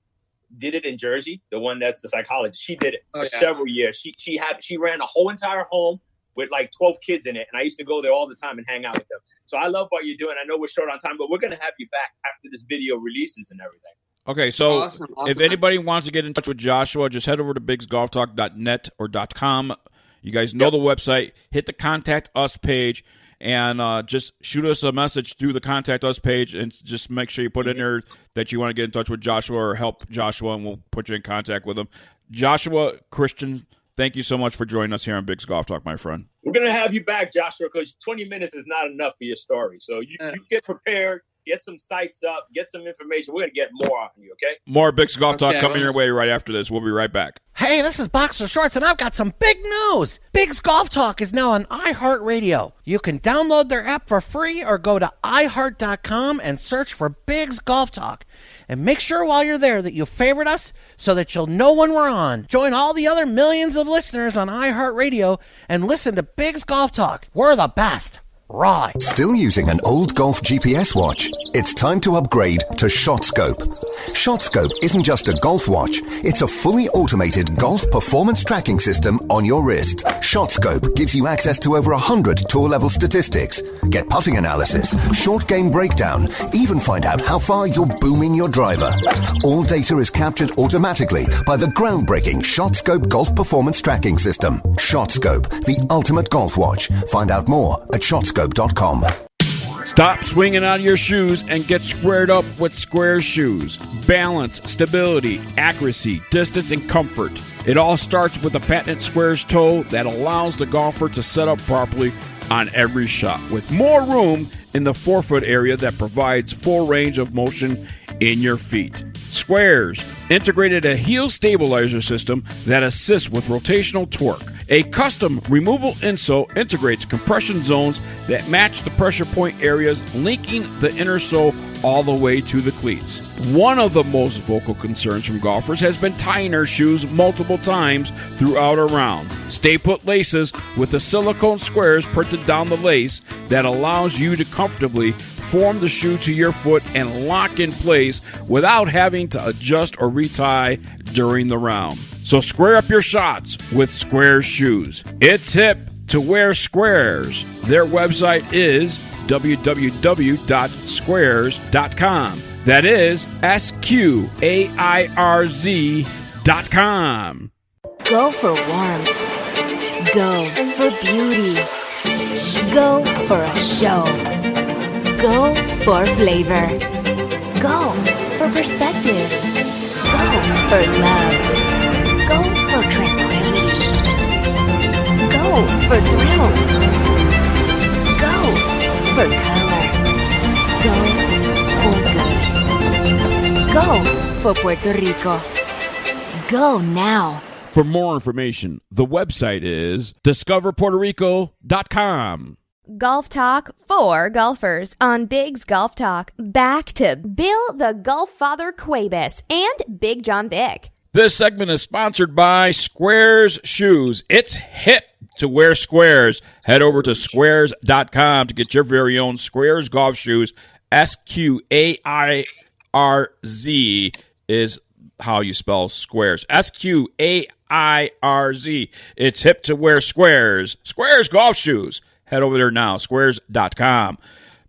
did it in Jersey. The one that's the psychologist. She did it for several years. She ran a whole entire home with like 12 kids in it. And I used to go there all the time and hang out with them. So I love what you're doing. I know we're short on time, but we're going to have you back after this video releases and everything. Okay, so if anybody wants to get in touch with Joshua, just head over to bigsgolftalk.net or .com. You guys know the website. Hit the Contact Us page and just shoot us a message through the Contact Us page, and just make sure you put in there that you want to get in touch with Joshua or help Joshua, and we'll put you in contact with him. Joshua Christian, thank you so much for joining us here on Biggs Golf Talk, my friend. We're going to have you back, Joshua, because 20 minutes is not enough for your story. So you get prepared. Get some sites up, get some information. We're going to get more on you, okay? More Biggs Golf Talk coming your way right after this. We'll be right back. Hey, this is Boxer Shorts, and I've got some big news. Biggs Golf Talk is now on iHeartRadio. You can download their app for free or go to iHeart.com and search for Biggs Golf Talk. And make sure while you're there that you favorite us so that you'll know when we're on. Join all the other millions of listeners on iHeartRadio and listen to Biggs Golf Talk. We're the best. Right. Still using an old golf GPS watch? It's time to upgrade to ShotScope. ShotScope isn't just a golf watch, it's a fully automated golf performance tracking system on your wrist. ShotScope gives you access to over 100 tour-level statistics. Get putting analysis, short game breakdown, even find out how far you're booming your driver. All data is captured automatically by the groundbreaking ShotScope golf performance tracking system. ShotScope, the ultimate golf watch. Find out more at ShotScope.com. Stop swinging out of your shoes and get squared up with Squares shoes. Balance, stability, accuracy, distance, and comfort. It all starts with a patented Squares toe that allows the golfer to set up properly on every shot, with more room in the forefoot area that provides full range of motion in your feet. Squares integrated a heel stabilizer system that assists with rotational torque. A custom removable insole integrates compression zones that match the pressure point areas, linking the inner sole all the way to the cleats. One of the most vocal concerns from golfers has been tying their shoes multiple times throughout a round. Stay put laces with the silicone squares printed down the lace that allows you to comfortably form the shoe to your foot and lock in place without having to adjust or retie during the round. So square up your shots with Squares shoes. It's hip to wear Squares. Their website is www.squares.com. That is SQAIRZ.com. Go for warmth. Go for beauty. Go for a show. Go for flavor. Go for perspective. Go for love. Go for tranquility. Go for thrills. Go for color. Go for good. Go for Puerto Rico. Go now. For more information, the website is discoverpuertorico.com. Golf talk for golfers on Biggs Golf Talk. Back to Bill the Golf Father Cuevas and Big John Vick. This segment is sponsored by Squares Shoes. It's hip to wear Squares. Head over to squares.com to get your very own Squares golf shoes. SQAIRZ is how you spell Squares. SQAIRZ. SQUARES. It's hip to wear squares. Squares golf shoes. Head over there now, squares.com.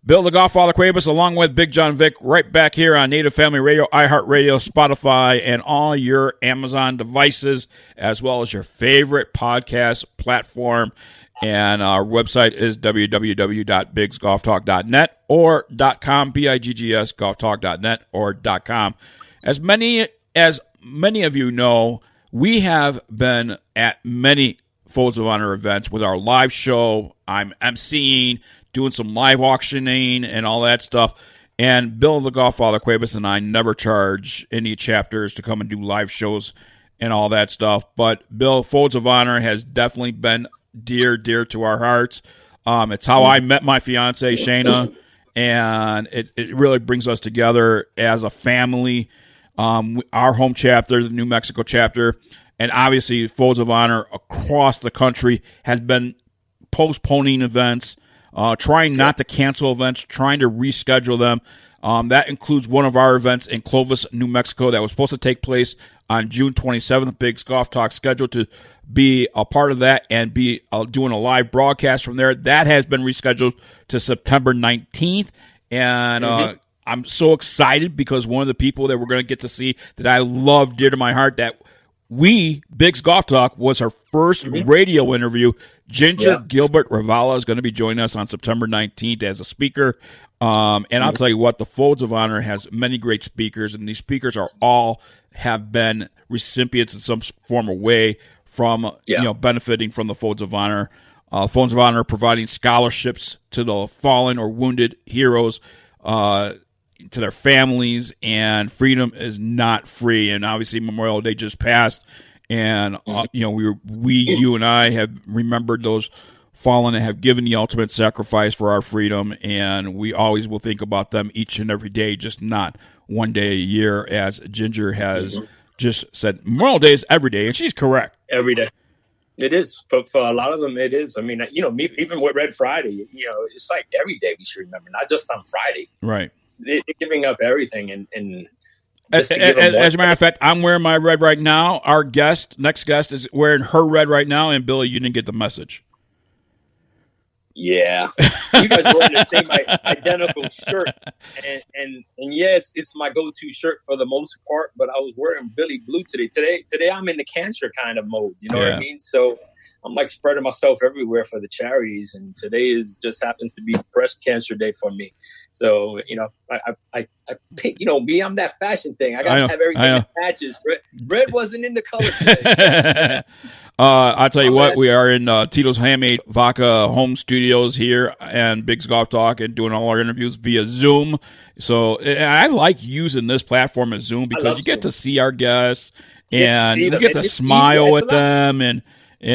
Bill the Golffather Cuevas along with Big John Vic right back here on Native Family Radio, iHeartRadio, Spotify, and all your Amazon devices, as well as your favorite podcast platform. And our website is www.bigsgolftalk.net or .com, BIGGS, golftalk.net or .com. As many of you know, we have been at many Folds of Honor events with our live show. I'm emceeing, doing some live auctioning and all that stuff. And Bill the Golffather Cuevas and I never charge any chapters to come and do live shows and all that stuff. But Bill, Folds of Honor has definitely been dear to our hearts. It's how I met my fiance, Shayna, and it really brings us together as a family. Our home chapter, the New Mexico chapter, and obviously Folds of Honor across the country has been postponing events, trying not to cancel events, trying to reschedule them. That includes one of our events in Clovis, New Mexico that was supposed to take place on June 27th. Big's Golf Talk scheduled to be a part of that and be doing a live broadcast from there. That has been rescheduled to September 19th. And I'm so excited because one of the people that we're going to get to see that I love dear to my heart, that Big's Golf Talk was her first radio interview. Ginger Gilbert Ravala is going to be joining us on September 19th as a speaker. And I'll tell you what, the Folds of Honor has many great speakers, and these speakers have been recipients in some form or way from benefiting from the Folds of Honor. Folds of Honor providing scholarships to the fallen or wounded heroes, to their families, and freedom is not free. And obviously Memorial Day just passed, and you and I have remembered those fallen that have given the ultimate sacrifice for our freedom, and we always will think about them each and every day, just not one day a year, as Ginger has just said. Memorial Day is every day, and she's correct. Every day. It is. For a lot of them, it is. I mean, even with Red Friday, it's like every day we should remember, not just on Friday. Right. They're giving up everything. And as a matter of fact, I'm wearing my red right now. Our next guest is wearing her red right now, and Billy, you didn't get the message. Yeah. You guys were wearing the same identical shirt. And yes, it's my go-to shirt for the most part, but I was wearing Billy Blue today. Today I'm in the cancer kind of mode. You know what I mean? So I'm like spreading myself everywhere for the charities, and today just happens to be Breast Cancer Day for me. So I pick, me, I'm that fashion thing. I gotta have everything that matches. Red wasn't in the color today. I'll tell you what, we are in Tito's Handmade Vodka home studios here and Big's Golf Talk, and doing all our interviews via Zoom. So I like using this platform as Zoom because you get to see our guests and you get to smile with them and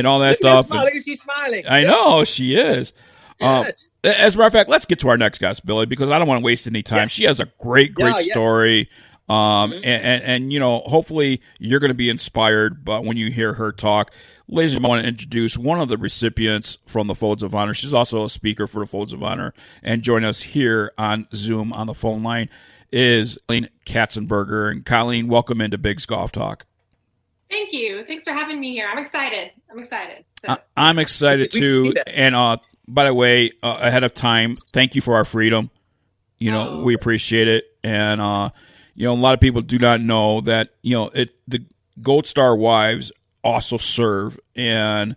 all that stuff. She's smiling. I know, she is. Yes. As a matter of fact, let's get to our next guest, Billy, because I don't want to waste any time. Yes. She has a great story. And hopefully you're going to be inspired but when you hear her talk. Ladies and gentlemen, I want to introduce one of the recipients from the Folds of Honor. She's also a speaker for the Folds of Honor, and join us here on Zoom on the phone line is Colleen Katzenberger. And Colleen, welcome into Big's Golf Talk. Thank you. Thanks for having me here. I'm excited. So. I'm excited too. And by the way, ahead of time, thank you for our freedom. We appreciate it. And a lot of people do not know that the Gold Star wives also serve, and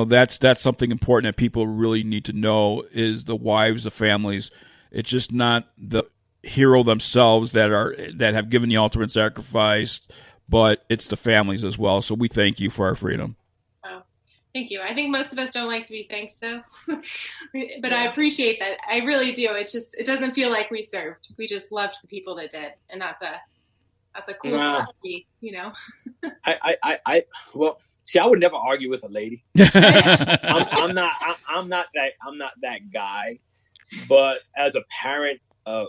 that's something important that people really need to know, is the wives, the families. It's just not the hero themselves that have given the ultimate sacrifice, but it's the families as well. So we thank you for our freedom. Oh, thank you. I think most of us don't like to be thanked, though, but I appreciate that. I really do. It doesn't feel like we served. We just loved the people that did, and that's a cool strategy, Well, see, I would never argue with a lady. I'm not that guy. But as a parent of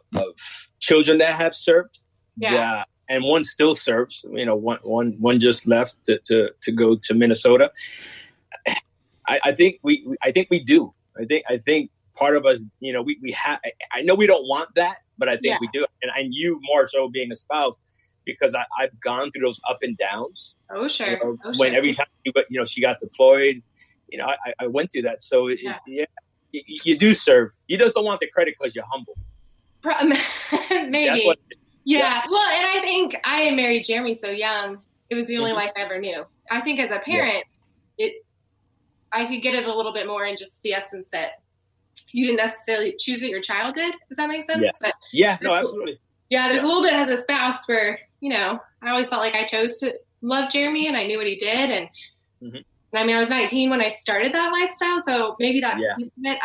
children that have served, and one still serves. One just left to go to Minnesota. I think we do. I think part of us, we have. I know we don't want that, but I think we do. And you more so being a spouse, because I've gone through those up and downs. Oh, sure. When every time she got deployed, I went through that. So you do serve. You just don't want the credit because you're humble. Maybe. Yeah. Well, and I think I married Jeremy so young. It was the only wife I ever knew. I think as a parent, I could get it a little bit more in just the essence that you didn't necessarily choose it, your child did, if that makes sense. But absolutely. Yeah, there's a little bit as a spouse where, I always felt like I chose to love Jeremy and I knew what he did. And I mean, I was 19 when I started that lifestyle, so maybe that's a piece of it.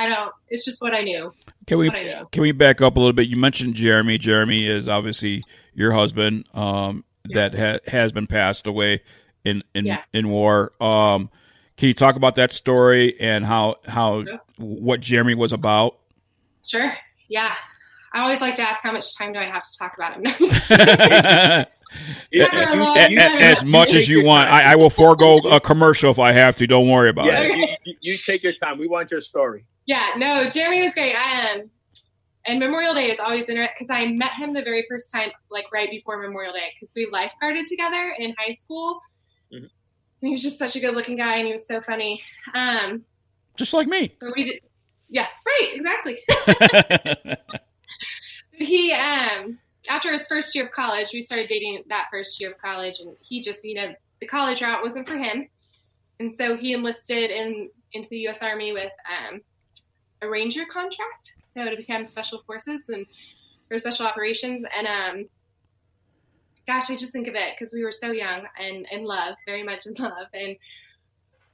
It's just what I knew. Can we back up a little bit? You mentioned Jeremy. Jeremy is obviously your husband that has been passed away in war. Can you talk about that story and what Jeremy was about? Sure. Yeah. I always like to ask how much time do I have to talk about him. As much as you want. I will forego a commercial if I have to. Don't worry about it. You take your time. We want your story. Yeah. No, Jeremy was great. And Memorial Day is always interesting because I met him the very first time, like right before Memorial Day, because we lifeguarded together in high school. And he was just such a good-looking guy, and he was so funny. Just like me. Yeah, right, exactly. He, after his first year of college, we started dating that first year of college, and he just, the college route wasn't for him. And so he enlisted into the U.S. Army with a Ranger contract, so to become Special Forces and for Special Operations. And gosh, I just think of it because we were so young and in love, very much in love. And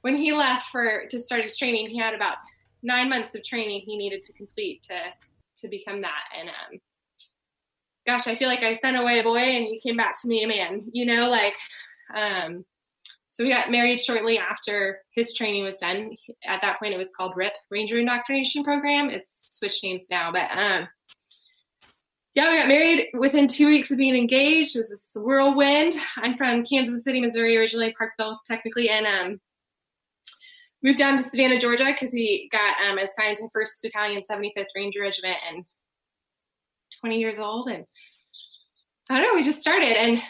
when he left to start his training, he had about 9 months of training he needed to complete to become that. And gosh, I feel like I sent away a boy and he came back to me a man, so we got married shortly after his training was done. At that point, it was called RIP, Ranger Indoctrination Program. It's switched names now, but we got married within 2 weeks of being engaged. It was this whirlwind. I'm from Kansas City, Missouri, originally, Parkville, technically, and moved down to Savannah, Georgia, because he got assigned to 1st Battalion, 75th Ranger Regiment, and 20 years old. And I don't know, we just started. And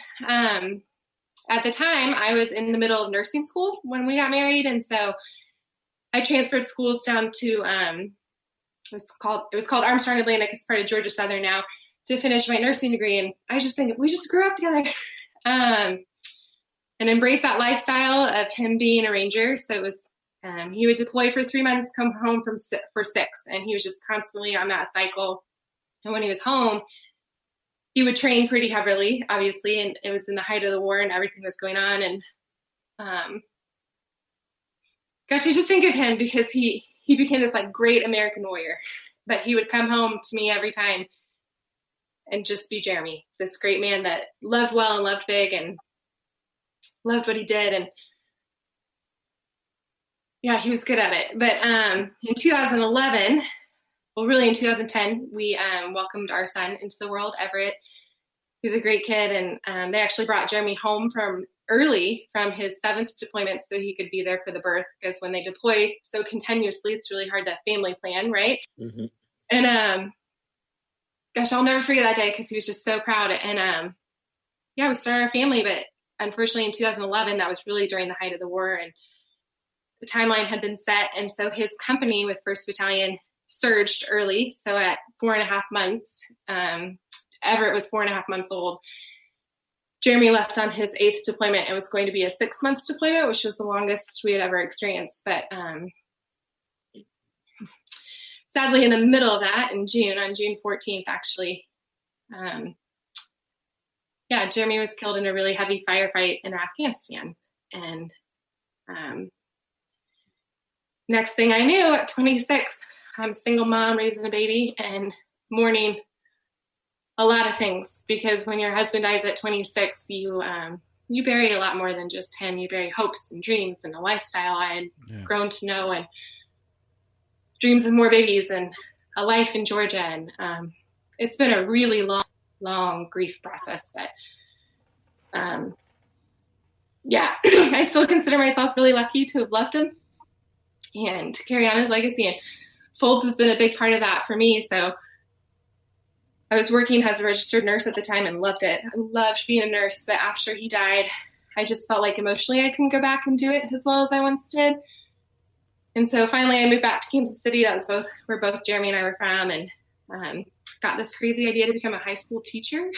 at the time, I was in the middle of nursing school when we got married. And so I transferred schools down to, it was called Armstrong Atlantic. It's part of Georgia Southern now, to finish my nursing degree. And I just think we just grew up together and embraced that lifestyle of him being a Ranger. So it was, he would deploy for 3 months, come home for 6. And he was just constantly on that cycle. And when he was home, he would train pretty heavily, obviously, and it was in the height of the war and everything was going on. And gosh, you just think of him because he became this like great American warrior. But he would come home to me every time and just be Jeremy, this great man that loved well and loved big and loved what he did. And yeah, he was good at it. But in 2011, well, really in 2010, we welcomed our son into the world, Everett. He was a great kid, and they actually brought Jeremy home from his 7th deployment so he could be there for the birth, because when they deploy so continuously, it's really hard to family plan, right? Mm-hmm. And gosh, I'll never forget that day because he was just so proud. And we started our family, but unfortunately in 2011, that was really during the height of the war, and the timeline had been set. And so his company with 1st Battalion surged early. So at 4.5 months, Everett was 4.5 months old. Jeremy left on his 8th deployment. It was going to be a 6-month deployment, which was the longest we had ever experienced. But sadly, in the middle of that, on June 14th, actually, Jeremy was killed in a really heavy firefight in Afghanistan. And next thing I knew, at 26, I'm a single mom raising a baby and mourning a lot of things, because when your husband dies at 26, you bury a lot more than just him. You bury hopes and dreams and a lifestyle I had grown to know, and dreams of more babies and a life in Georgia. And it's been a really long grief process, but I still consider myself really lucky to have loved him and to carry on his legacy. And Folds has been a big part of that for me. So I was working as a registered nurse at the time and loved it. I loved being a nurse, but after he died, I just felt like emotionally I couldn't go back and do it as well as I once did. And so finally I moved back to Kansas City. That was where both Jeremy and I were from, and got this crazy idea to become a high school teacher.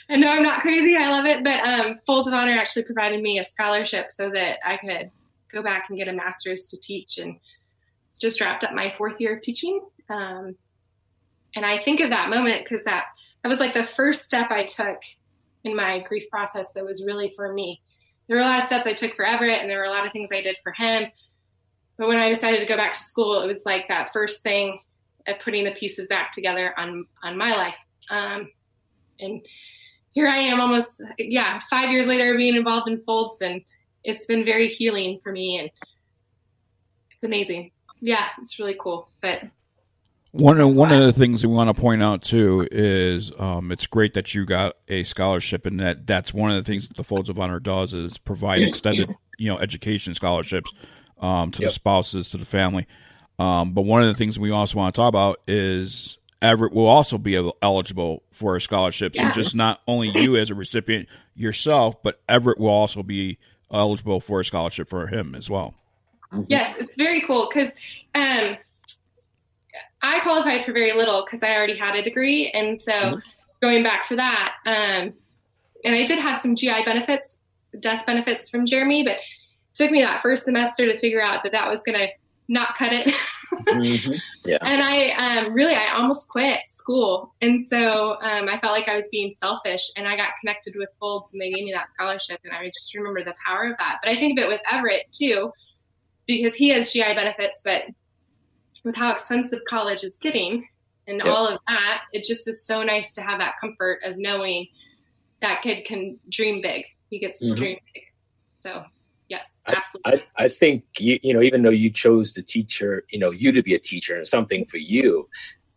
I know I'm not crazy. I love it. But Folds of Honor actually provided me a scholarship so that I could go back and get a master's to teach, and just wrapped up my 4th year of teaching. And I think of that moment because that was like the first step I took in my grief process that was really for me. There were a lot of steps I took for Everett, and there were a lot of things I did for him. But when I decided to go back to school, it was like that first thing of putting the pieces back together on my life. And here I am almost, 5 years later being involved in Folds, and it's been very healing for me, and it's amazing. Yeah, it's really cool. But one of the things we want to point out too is it's great that you got a scholarship, and that's one of the things that the Folds of Honor does is provide extended education scholarships to the spouses, to the family. But one of the things we also want to talk about is Everett will also be eligible for a scholarship. So just not only you as a recipient yourself, but Everett will also be eligible for a scholarship for him as well. Yes, it's very cool because I qualified for very little because I already had a degree. And so going back for that, and I did have some GI benefits, death benefits from Jeremy, but it took me that first semester to figure out that was going to not cut it. Yeah. And I almost quit school. And so I felt like I was being selfish, and I got connected with Folds, and they gave me that scholarship. And I just remember the power of that. But I think of it with Everett too, because he has GI benefits, but with how expensive college is getting and all of that, it just is so nice to have that comfort of knowing that kid can dream big. He gets to dream big. So yes, absolutely. I think even though you chose the teacher, you to be a teacher and something for you,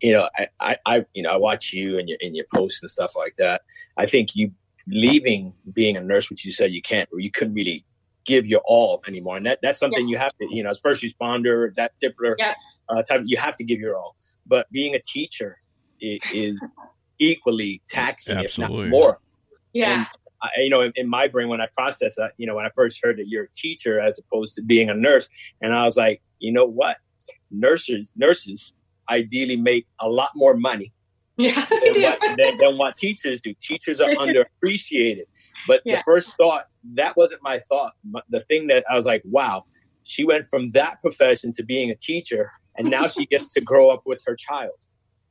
I watch you and your posts and stuff like that. I think you leaving being a nurse, which you said you couldn't really give your all anymore, and that's something you have to, as first responder, that particular type, you have to give your all. But being a teacher is equally taxing, Absolutely. if not more. Yeah. And in my brain, when I process that, when I first heard that you're a teacher as opposed to being a nurse, and I was like, you know what? Nurses ideally make a lot more money than what teachers do. Teachers are underappreciated. But the first thought, that wasn't my thought. The thing that I was like, wow, she went from that profession to being a teacher, and now she gets to grow up with her child.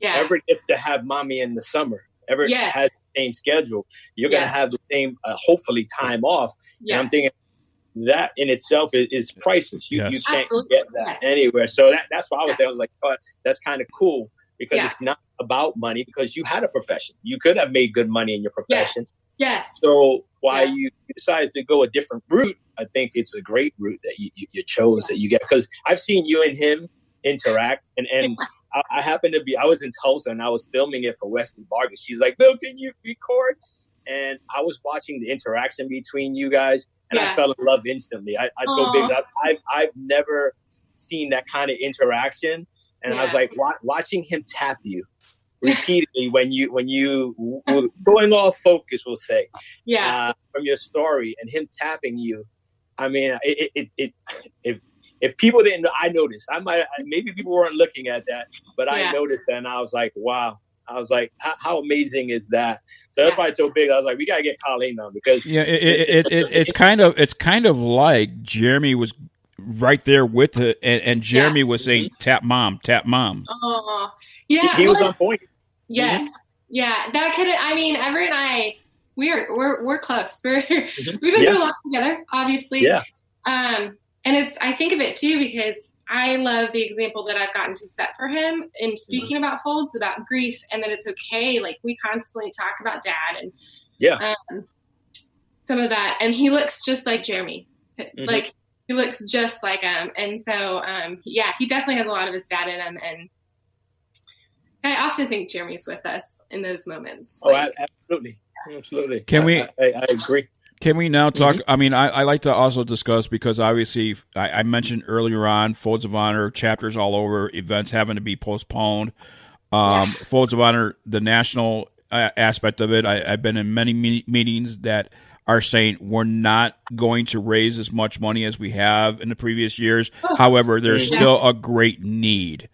Yeah. Everett gets to have mommy in the summer. Everett has the same schedule. You're going to have the same, hopefully, time off. And I'm thinking that in itself is priceless. You can't get that anywhere. So that's why I was there. I was like, oh, that's kind of cool because it's not about money, because you had a profession. You could have made good money in your profession. Yes. So why you decided to go a different route, I think it's a great route that you chose, that you get. Because I've seen you and him interact, and I happened to be, I was in Tulsa and I was filming it for Wesley Vargas. She's like, Bill, can you record? And I was watching the interaction between you guys, and I fell in love instantly. I told Biggs, I've never seen that kind of interaction. And I was like, watching him tap you repeatedly when you were going off focus, we'll say, from your story, and him tapping you. I mean, if people didn't know, I noticed. Maybe people weren't looking at that, but I noticed that, and I was like, wow. I was like, how amazing is that? So that's why I told Big, I was like, we gotta get Colleen on, because it's kind of like Jeremy was right there with it, and Jeremy was saying, tap mom. Oh, yeah. He was on point. Yes. Yeah. That could, Everett and I, we're close. We've been through a lot together, obviously. Yeah. And I think of it too, because I love the example that I've gotten to set for him in speaking about Folds, about grief, and that it's okay. Like, we constantly talk about Dad and some of that. And he looks just like Jeremy. Like, he looks just like him. And so, he definitely has a lot of his dad in him. And I often think Jeremy's with us in those moments. Oh, absolutely. Absolutely. Can we? I agree. Can we now talk? I mean, I like to also discuss, because obviously I mentioned earlier on, Folds of Honor, chapters all over, events having to be postponed. Folds of Honor, the national aspect of it. I've been in many meetings that are saying we're not going to raise as much money as we have in the previous years. However, there's still a great need.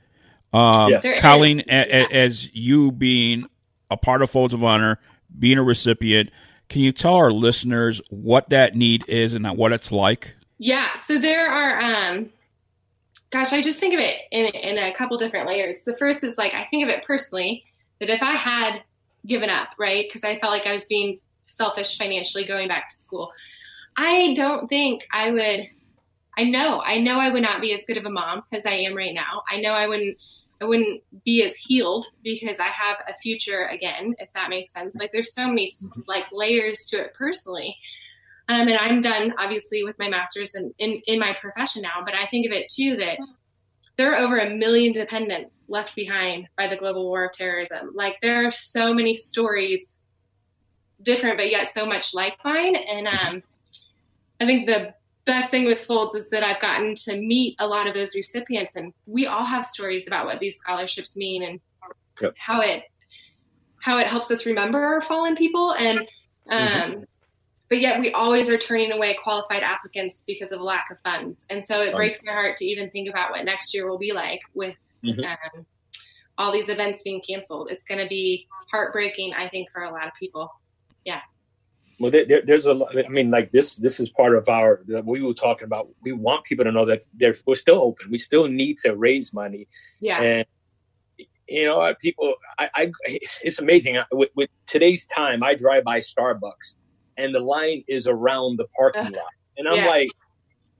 Colleen, as you being a part of Folds of Honor, being a recipient, can you tell our listeners what that need is and what it's like? Yeah, so there are, I just think of it in a couple different layers. The first is like, I think of it personally, that if I had given up, right, because I felt like I was being selfish financially going back to school, I don't think I would, I know I would not be as good of a mom as I am right now. I know I wouldn't be as healed because I have a future again, if that makes sense. Like there's so many like layers to it personally. And I'm done obviously with my master's in my profession now, but I think of it too, that there are over 1 million dependents left behind by the global war of terrorism. Like there are so many stories, different, but yet so much like mine. And I think the best thing with Folds is that I've gotten to meet a lot of those recipients, and we all have stories about what these scholarships mean and how it helps us remember our fallen people. And but yet we always are turning away qualified applicants because of a lack of funds. And so it breaks my heart to even think about what next year will be like with all these events being canceled. It's going to be heartbreaking, I think, for a lot of people. Yeah. Well, there's a lot. I mean, like this is part of we were talking about. We want people to know that we're still open. We still need to raise money. Yeah. And, people, it's amazing. With today's time, I drive by Starbucks and the line is around the parking lot. And I'm like,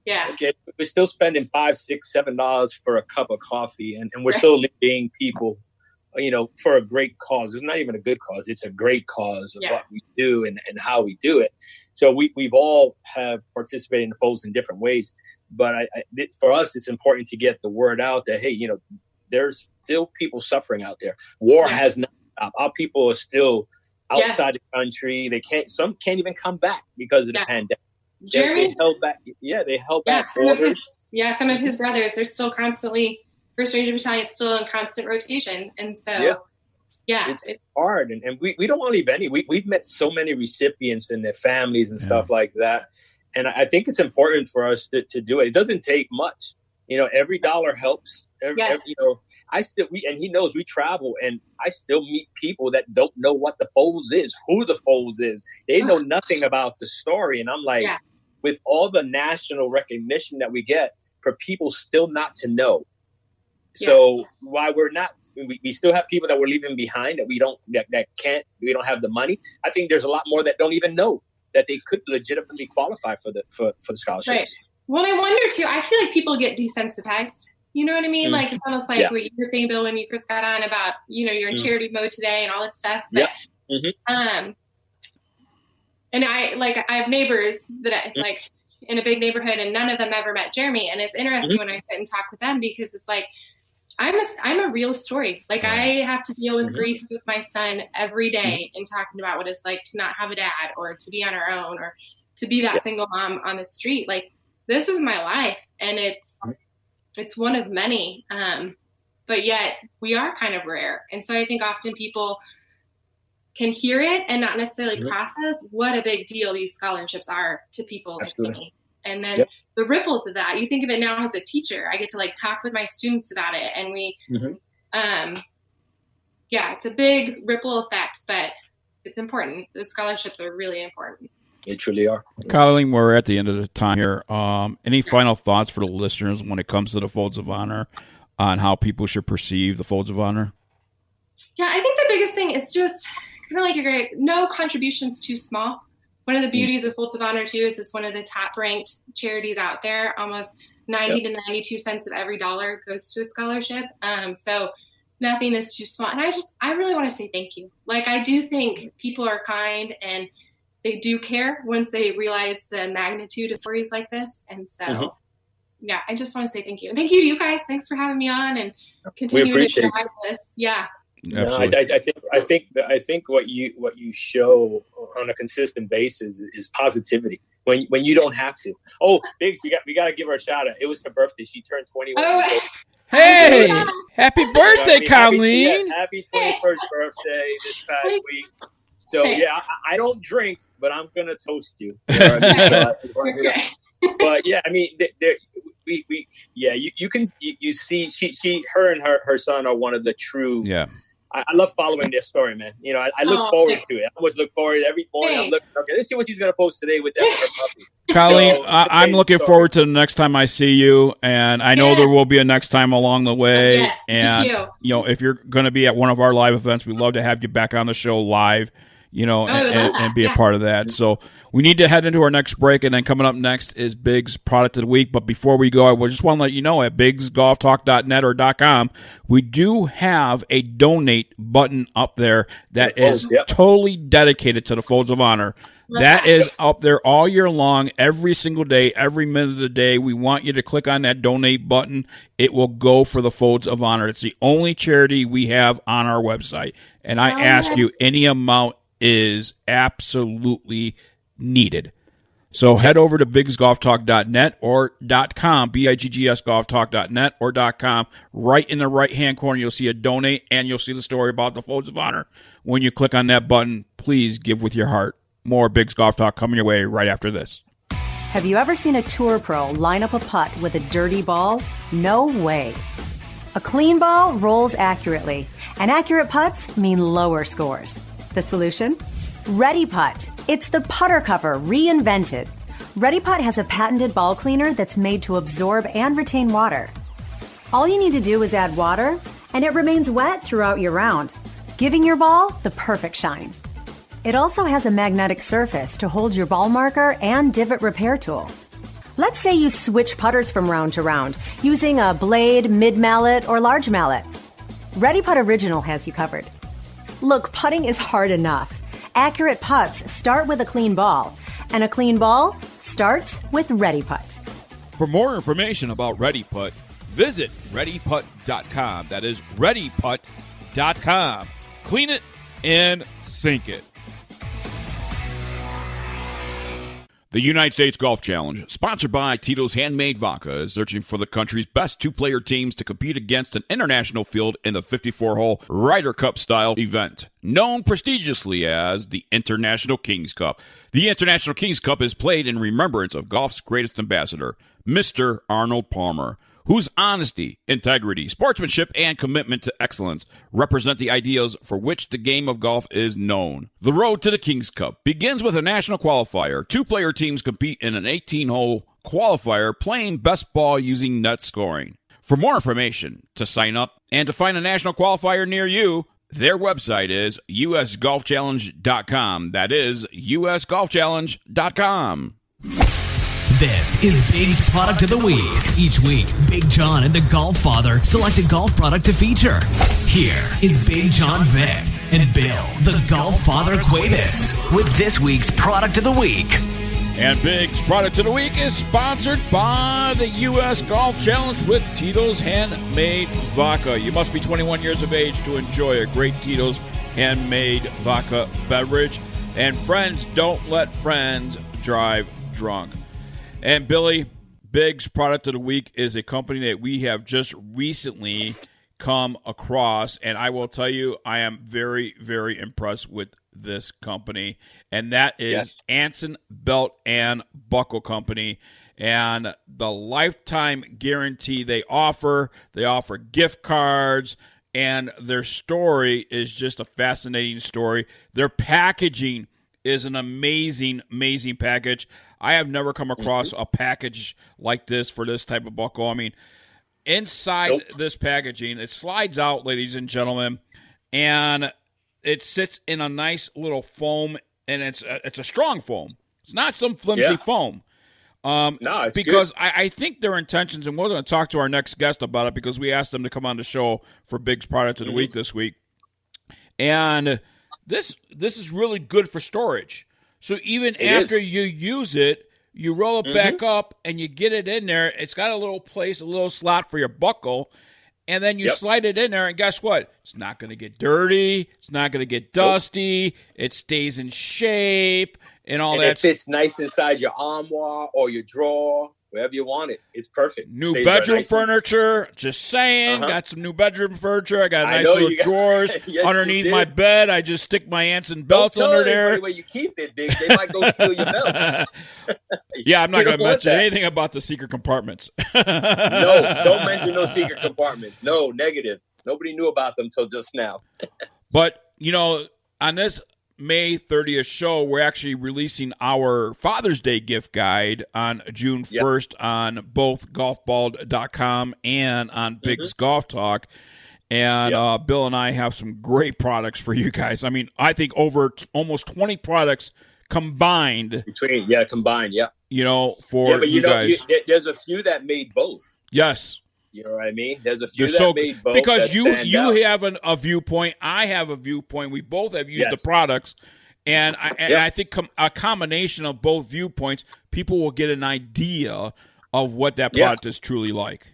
okay, we're still spending $5, $6, $7 for a cup of coffee. And we're still leading people, for a great cause. It's not even a good cause. It's a great cause of what we do and how we do it. So we've all have participated in the Folds in different ways. But for us, it's important to get the word out that, hey, there's still people suffering out there. War has not stopped. Our people are still outside the country. Some can't even come back because of the pandemic. They held back. Yeah, they held back orders. Some of his brothers, they're still constantly, First Ranger Battalion is still in constant rotation. And so, it's hard. And we don't want to leave any. We've met so many recipients and their families and stuff like that. And I think it's important for us to do it. It doesn't take much. Every dollar helps. And he knows we travel, and I still meet people that don't know what the Folds is, who the Folds is. They know nothing about the story. And I'm like, with all the national recognition that we get, for people still not to know. So while we still have people that we're leaving behind that we don't have the money. I think there's a lot more that don't even know that they could legitimately qualify for the scholarships. Right. Well, I wonder too, I feel like people get desensitized. You know what I mean? Like it's almost like what you were saying, Bill, when you first got on about, you're in charity mode today and all this stuff. But, and I have neighbors that I like in a big neighborhood, and none of them ever met Jeremy. And it's interesting when I sit and talk with them, because it's like, I'm a real story. Like I have to deal with grief with my son every day and talking about what it's like to not have a dad, or to be on our own, or to be that single mom on the street. Like this is my life, and it's one of many. But yet we are kind of rare. And so I think often people can hear it and not necessarily process what a big deal these scholarships are to people like me. And then the ripples of that, you think of it now as a teacher, I get to talk with my students about it. And we, it's a big ripple effect, but it's important. Those scholarships are really important. They truly are. Colleen, we're at the end of the time here. Any final thoughts for the listeners when it comes to the Folds of Honor, on how people should perceive the Folds of Honor? Yeah, I think the biggest thing is just kind of like no contribution's too small. One of the beauties of Folds of Honor, too, is it's one of the top-ranked charities out there. Almost 90 to 92 cents of every dollar goes to a scholarship. So nothing is too small. And I really want to say thank you. Like, I do think people are kind, and they do care once they realize the magnitude of stories like this. And so, I just want to say thank you. And thank you to you guys. Thanks for having me on, and continuing to drive this. Yeah. No, I think what you show on a consistent basis is positivity when you don't have to. Oh, Biggs, we got to give her a shout out. It was her birthday. She turned 21. Hey, happy birthday, Colleen. Happy 21st birthday this past week. So, yeah, I don't drink, but I'm going to toast you. You know what I mean? But, yeah, I mean, you can see her and her son are one of the true. Yeah. I love following their story, man. You know, I look forward to it. I always look forward every morning. I'm looking, okay, let's see what she's going to post today with her puppy. Colleen, So, I'm looking forward to the next time I see you, and I know there will be a next time along the way. Yes, and thank you know, if you're going to be at one of our live events, we'd love to have you back on the show live. You know, and be a part of that. So we need to head into our next break, and then coming up next is Big's Product of the Week. But before we go, I just want to let you know at BigsGolfTalk.net or .com, we do have a donate button up there that is totally dedicated to the Folds of Honor. That is up there all year long, every single day, every minute of the day. We want you to click on that donate button. It will go for the Folds of Honor. It's the only charity we have on our website. And I ask you, any amount is absolutely needed. So head over to BigsGolfTalk.net or .com, BiGGs or .com. Right in the right-hand corner, you'll see a donate, and you'll see the story about the Folds of Honor. When you click on that button, please give with your heart. More Biggs Golf Talk coming your way right after this. Have you ever seen a tour pro line up a putt with a dirty ball? No way. A clean ball rolls accurately, and accurate putts mean lower scores. The solution? Ready Putt. It's the putter cover reinvented. Ready Putt has a patented ball cleaner that's made to absorb and retain water. All you need to do is add water, and it remains wet throughout your round, giving your ball the perfect shine. It also has a magnetic surface to hold your ball marker and divot repair tool. Let's say you switch putters from round to round using a blade, mid-mallet, or large mallet. Ready Putt Original has you covered. Look, putting is hard enough. Accurate putts start with a clean ball, and a clean ball starts with Ready Putt. For more information about Ready Putt, visit ReadyPutt.com. That is ReadyPutt.com. Clean it and sink it. The United States Golf Challenge, sponsored by Tito's Handmade Vodka, is searching for the country's best two-player teams to compete against an international field in the 54-hole Ryder Cup-style event, known prestigiously as the International Kings Cup. The International Kings Cup is played in remembrance of golf's greatest ambassador, Mr. Arnold Palmer, whose honesty, integrity, sportsmanship, and commitment to excellence represent the ideals for which the game of golf is known. The road to the Kings Cup begins with a national qualifier. Two-player teams compete in an 18-hole qualifier playing best ball using net scoring. For more information, to sign up, and to find a national qualifier near you, their website is usgolfchallenge.com. That is usgolfchallenge.com. This is Big's Product of the Week. Each week, Big John and the Golf Father select a golf product to feature. Here is Big John Vick and Bill, the Golf Father Cuevas, with this week's Product of the Week. And Big's Product of the Week is sponsored by the U.S. Golf Challenge with Tito's Handmade Vodka. You must be 21 years of age to enjoy a great Tito's Handmade Vodka beverage. And friends, don't let friends drive drunk. And Billy, Big's Product of the Week is a company that we have just recently come across, and I will tell you, I am very, very impressed with this company, and that is Anson Belt and Buckle Company. And the lifetime guarantee they offer gift cards, and their story is just a fascinating story. Their packaging is an amazing, amazing package. I have never come across a package like this for this type of buckle. I mean, inside this packaging, it slides out, ladies and gentlemen, and it sits in a nice little foam, and it's a strong foam. It's not some flimsy foam. No, it's because good. I think their intentions, and we're going to talk to our next guest about it because we asked them to come on the show for Big's Product of the Week this week. And this is really good for storage. So even after you use it, you roll it back up and you get it in there. It's got a little place, a little slot for your buckle, and then you slide it in there, and guess what? It's not going to get dirty. It's not going to get dusty. It stays in shape and all that. It fits nice inside your armoire or your drawer. wherever you want it. It's perfect. New Stays bedroom right nice and- furniture. Just saying. Got some new bedroom furniture. I got I nice know little you got- drawers Yes, you underneath did. my bed. I just stick my Anson Don't belts tell under anybody there. where you keep it, Big. They might go steal your belts. Yeah, I'm not You going don't to want mention that. anything about the secret compartments. No, don't mention no secret compartments. No, negative. Nobody knew about them till just now. But, on this May 30th show, we're actually releasing our Father's Day gift guide on June 1st on both golfball.com and on Big's Golf Talk. And Bill and I have some great products for you guys. I mean, I think over almost 20 products combined. Combined, yeah. For but you guys. There's a few that made both. Yes. You know what I mean? There's a few They're that made both. because that you stand out. have a viewpoint, I have a viewpoint. We both have used the products, and I think a combination of both viewpoints, people will get an idea of what that product is truly like.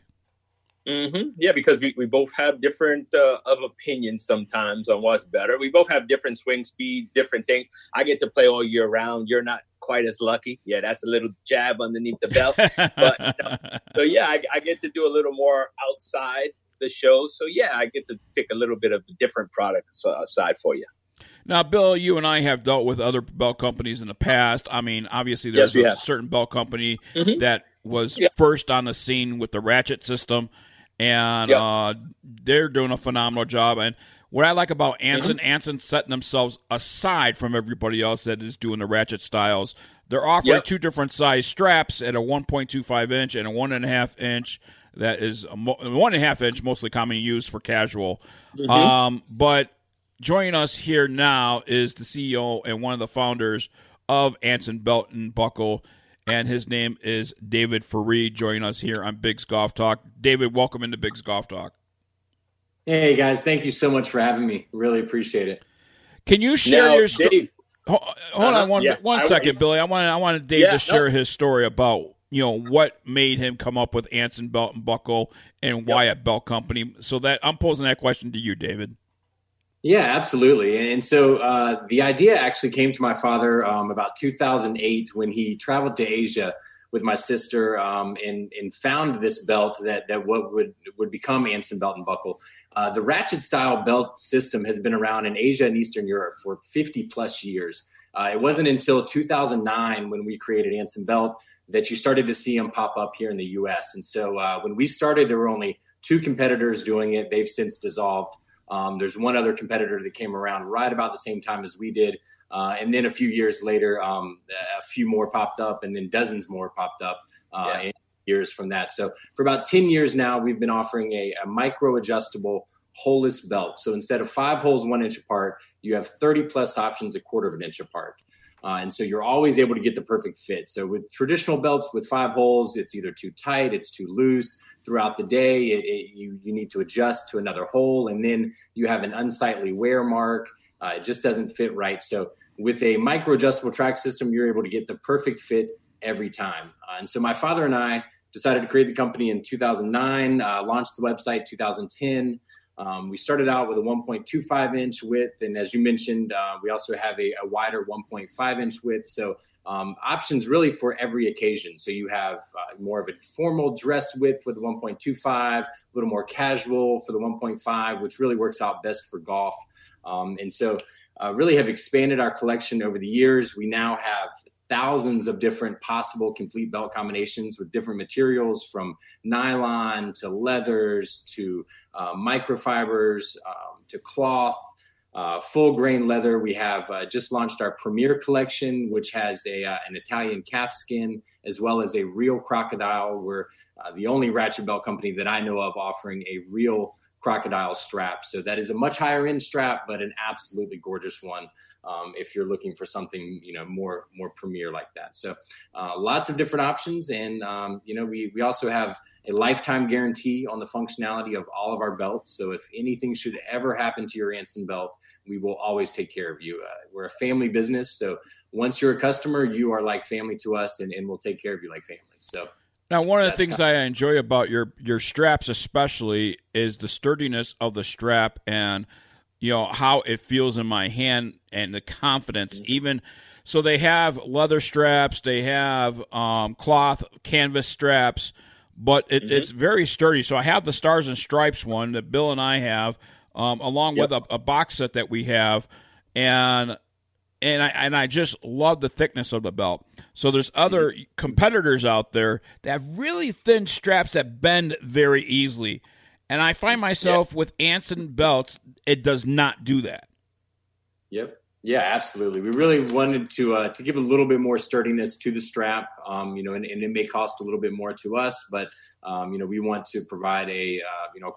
Mm-hmm. Yeah, because we both have different of opinions sometimes on what's better. We both have different swing speeds, different things. I get to play all year round. You're not quite as lucky. Yeah, that's a little jab underneath the belt. But so yeah, I get to do a little more outside the show. So yeah, I get to pick a little bit of a different product aside for you. Now, Bill, you and I have dealt with other belt companies in the past. I mean, obviously there's a certain belt company that was first on the scene with the ratchet system. And they're doing a phenomenal job. And what I like about Anson, Anson's setting themselves aside from everybody else that is doing the ratchet styles. They're offering two different size straps at a 1.25 inch and a 1.5 inch. That is a 1.5 inch, mostly commonly used for casual. But joining us here now is the CEO and one of the founders of Anson Belt and Buckle. And his name is David Fareed, joining us here on Big's Golf Talk. David, welcome into Big's Golf Talk. Hey, guys. Thank you so much for having me. Really appreciate it. Can you share your story? Hold on one second, Billy. I wanted Dave to share his story about, what made him come up with Anson Belt and Buckle and why a belt company. So that I'm posing that question to you, David. Yeah, absolutely. And so the idea actually came to my father about 2008 when he traveled to Asia with my sister and found this belt that what would become Anson Belt and Buckle. The ratchet style belt system has been around in Asia and Eastern Europe for 50 plus years. It wasn't until 2009 when we created Anson Belt that you started to see them pop up here in the U.S. And so when we started, there were only 2 competitors doing it. They've since dissolved. There's one other competitor that came around right about the same time as we did. And then a few years later, a few more popped up and then dozens more popped up in years from that. So for about 10 years now, we've been offering a micro adjustable holeless belt. So instead of 5 holes 1 inch apart, you have 30 plus options 1/4 of an inch apart. And so you're always able to get the perfect fit. So with traditional belts with 5 holes, it's either too tight, it's too loose. Throughout the day, you need to adjust to another hole, and then you have an unsightly wear mark. It just doesn't fit right. So with a micro-adjustable track system, you're able to get the perfect fit every time. And so my father and I decided to create the company in 2009, launched the website 2010. We started out with a 1.25 inch width. And as you mentioned, we also have a wider 1.5 inch width. So options really for every occasion. So you have more of a formal dress width with the 1.25, a little more casual for the 1.5, which really works out best for golf. And so really have expanded our collection over the years. We now have thousands of different possible complete belt combinations with different materials, from nylon to leathers to microfibers to cloth, full grain leather. We have just launched our Premier collection, which has an Italian calf skin as well as a real crocodile. We're the only ratchet belt company that I know of offering a real crocodile strap. So that is a much higher end strap, but an absolutely gorgeous one if you're looking for something more premier like that. So lots of different options, and we also have a lifetime guarantee on the functionality of all of our belts. So if anything should ever happen to your Anson belt, we will always take care of you. We're a family business, so once you're a customer, you are like family to us, and we'll take care of you like family. So. Now, one of the things I enjoy about your straps especially is the sturdiness of the strap and, how it feels in my hand and the confidence. Even So they have leather straps, they have cloth canvas straps, but it's very sturdy. So I have the Stars and Stripes one that Bill and I have, along with a box set that we have, and I just love the thickness of the belt. So there's other competitors out there that have really thin straps that bend very easily, and I find myself with Anson belts, it does not do that. Yep. Yeah, absolutely. We really wanted to give a little bit more sturdiness to the strap, and it may cost a little bit more to us, but we want to provide a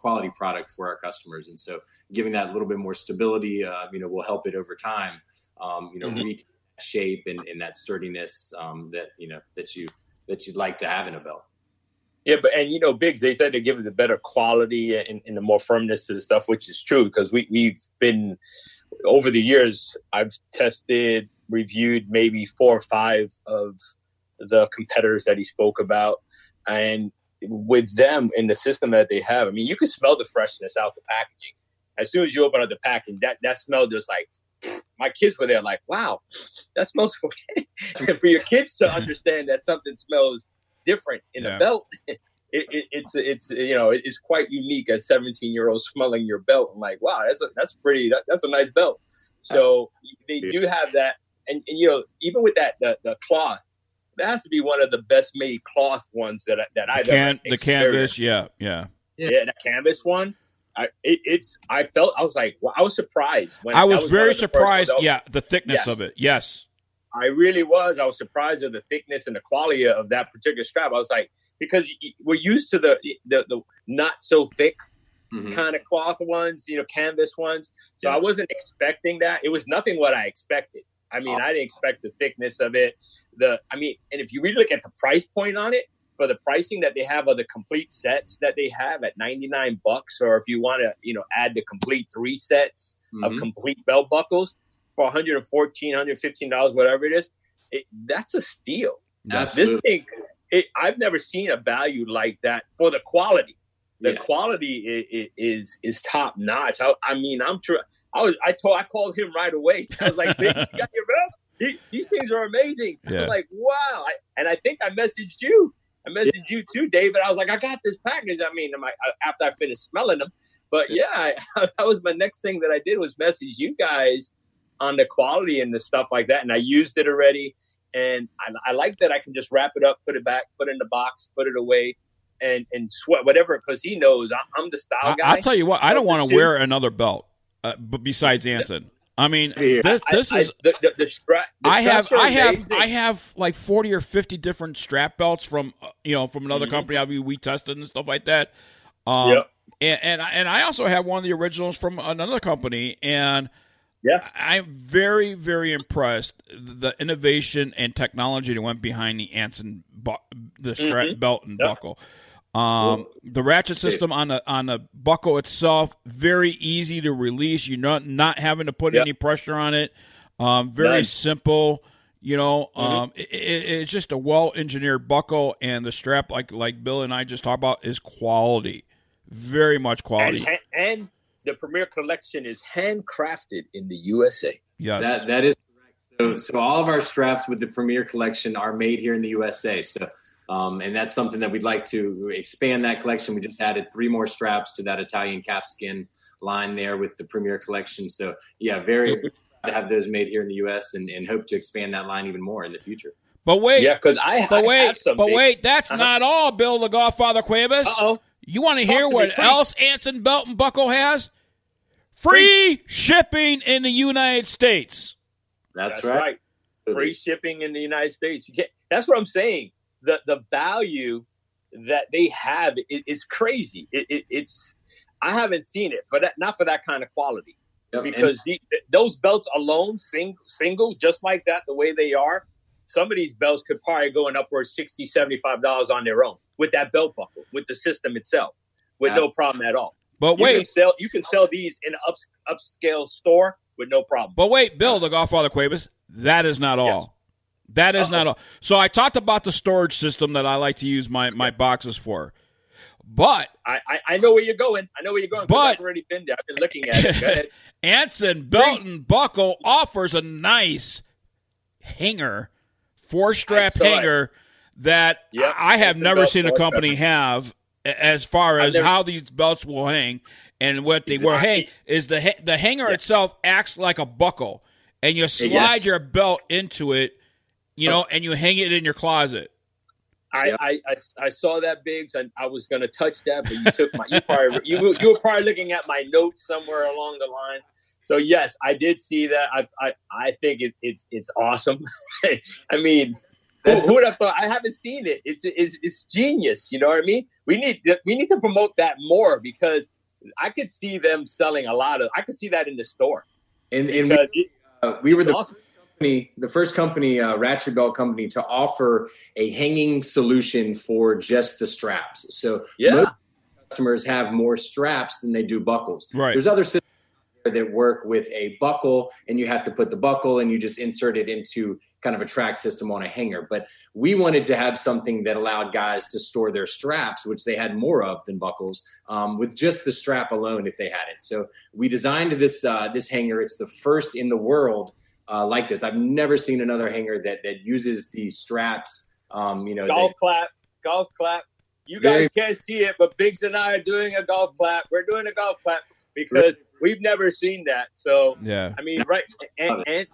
quality product for our customers, and so giving that a little bit more stability, will help it over time. Retain shape and that sturdiness that you'd like to have in a belt. Yeah, but Biggs, they said they give it a better quality and the more firmness to the stuff, which is true because we've been. Over the years, I've tested, reviewed maybe 4 or 5 of the competitors that he spoke about. And with them in the system that they have, I mean, you can smell the freshness out the packaging. As soon as you open up the packaging, that smell just like, my kids were there like, wow, that smells okay. And for your kids to understand that something smells different in a belt, it's quite unique as 17-year-olds smelling your belt. I'm like, wow, that's a nice belt. So they do have that, and even with that the cloth, that has to be one of the best made cloth ones that I've ever experienced. The canvas, yeah, the canvas one. I was like, well, I was surprised. I was very surprised. The thickness of it. Yes, I really was. I was surprised at the thickness and the quality of that particular strap. I was like. Because we're used to the not so thick kind of cloth ones, canvas ones. So I wasn't expecting that. It was nothing what I expected. I mean, I didn't expect the thickness of it. And if you really look at the price point on it, for the pricing that they have of the complete sets that they have at $99, or if you want to, add the complete 3 sets of complete belt buckles for $114, $115, whatever it is, that's a steal. Absolutely. This thing. I've never seen a value like that for the quality. The quality is top notch. I called him right away. I was like, "Bitch, you got your belt? These things are amazing." Yeah. I'm like, "Wow!" And I think I messaged you. I messaged you too, David. I was like, "I got this package." I mean, after I finished smelling them, but that was my next thing that I did was message you guys on the quality and the stuff like that. And I used it already. And I like that I can just wrap it up, put it back, put it in the box, put it away, and sweat whatever, because he knows I'm the style guy. I'll tell you what, I don't want to wear another belt, but besides Anson. I mean, this is the strap. I have like 40 or 50 different strap belts from another company we tested and stuff like that. And I also have one of the originals from another company, and I'm very, very impressed the innovation and technology that went behind the Anson the strap belt and buckle. The ratchet system on the buckle itself, very easy to release. You're not having to put any pressure on it. Very simple. It's just a well-engineered buckle, and the strap, like Bill and I just talked about, is quality. Very much quality. And the Premier Collection is handcrafted in the USA. Yes. That is correct. So all of our straps with the Premier Collection are made here in the USA. So, and that's something that we'd like to expand that collection. We just added 3 more straps to that Italian calfskin line there with the Premier Collection. So very proud to have those made here in the US and hope to expand that line even more in the future. But wait, because I have some. But wait, that's not all, Bill the Godfather Cuevas. Uh-oh. You want to hear what else Anson Belt and Buckle has? Free shipping in the United States. That's right. Free shipping in the United States. That's what I'm saying. The value that they have is crazy. It's I haven't seen it for that, not for that kind of quality. Yep. Because those belts alone, single, just like that, the way they are, some of these belts could probably go in upwards $60, $75 on their own with that belt buckle, with the system itself, with no problem at all. But you can sell these in an upscale store with no problem. But wait, Bill, the Godfather Cuevas, that is not all. Yes. That is not all. So I talked about the storage system that I like to use my boxes for. But I know where you're going. But I've already been there. I've been looking at it. Go ahead. Anson Belt and Buckle offers a nice hanger, 4-strap hanger that Yep. I have Anson never belt, seen a 4-strap. company have as far as how these belts will hang and what they will hang is the hanger itself acts like a buckle, and you slide your belt into it, and you hang it in your closet. I saw that, Biggs, and I was going to touch that, but you took you were probably looking at my notes somewhere along the line. So yes, I did see that. I think it's awesome. I mean, who would have thought? I haven't seen it. It's genius. You know what I mean? We need to promote that more, because I could see them selling a lot of. I could see that in the store. And we were the first company, ratchet belt company, to offer a hanging solution for just the straps. So most customers have more straps than they do buckles. Right. There's other systems that work with a buckle, and you have to put the buckle and you just insert it into kind of a track system on a hanger. But we wanted to have something that allowed guys to store their straps, which they had more of than buckles, with just the strap alone if they had it. So we designed this hanger. It's the first in the world like this. I've never seen another hanger that uses these straps. Golf clap. You guys can't see it, but Biggs and I are doing a golf clap. We're doing a golf clap because we've never seen that. So, yeah. I mean, right.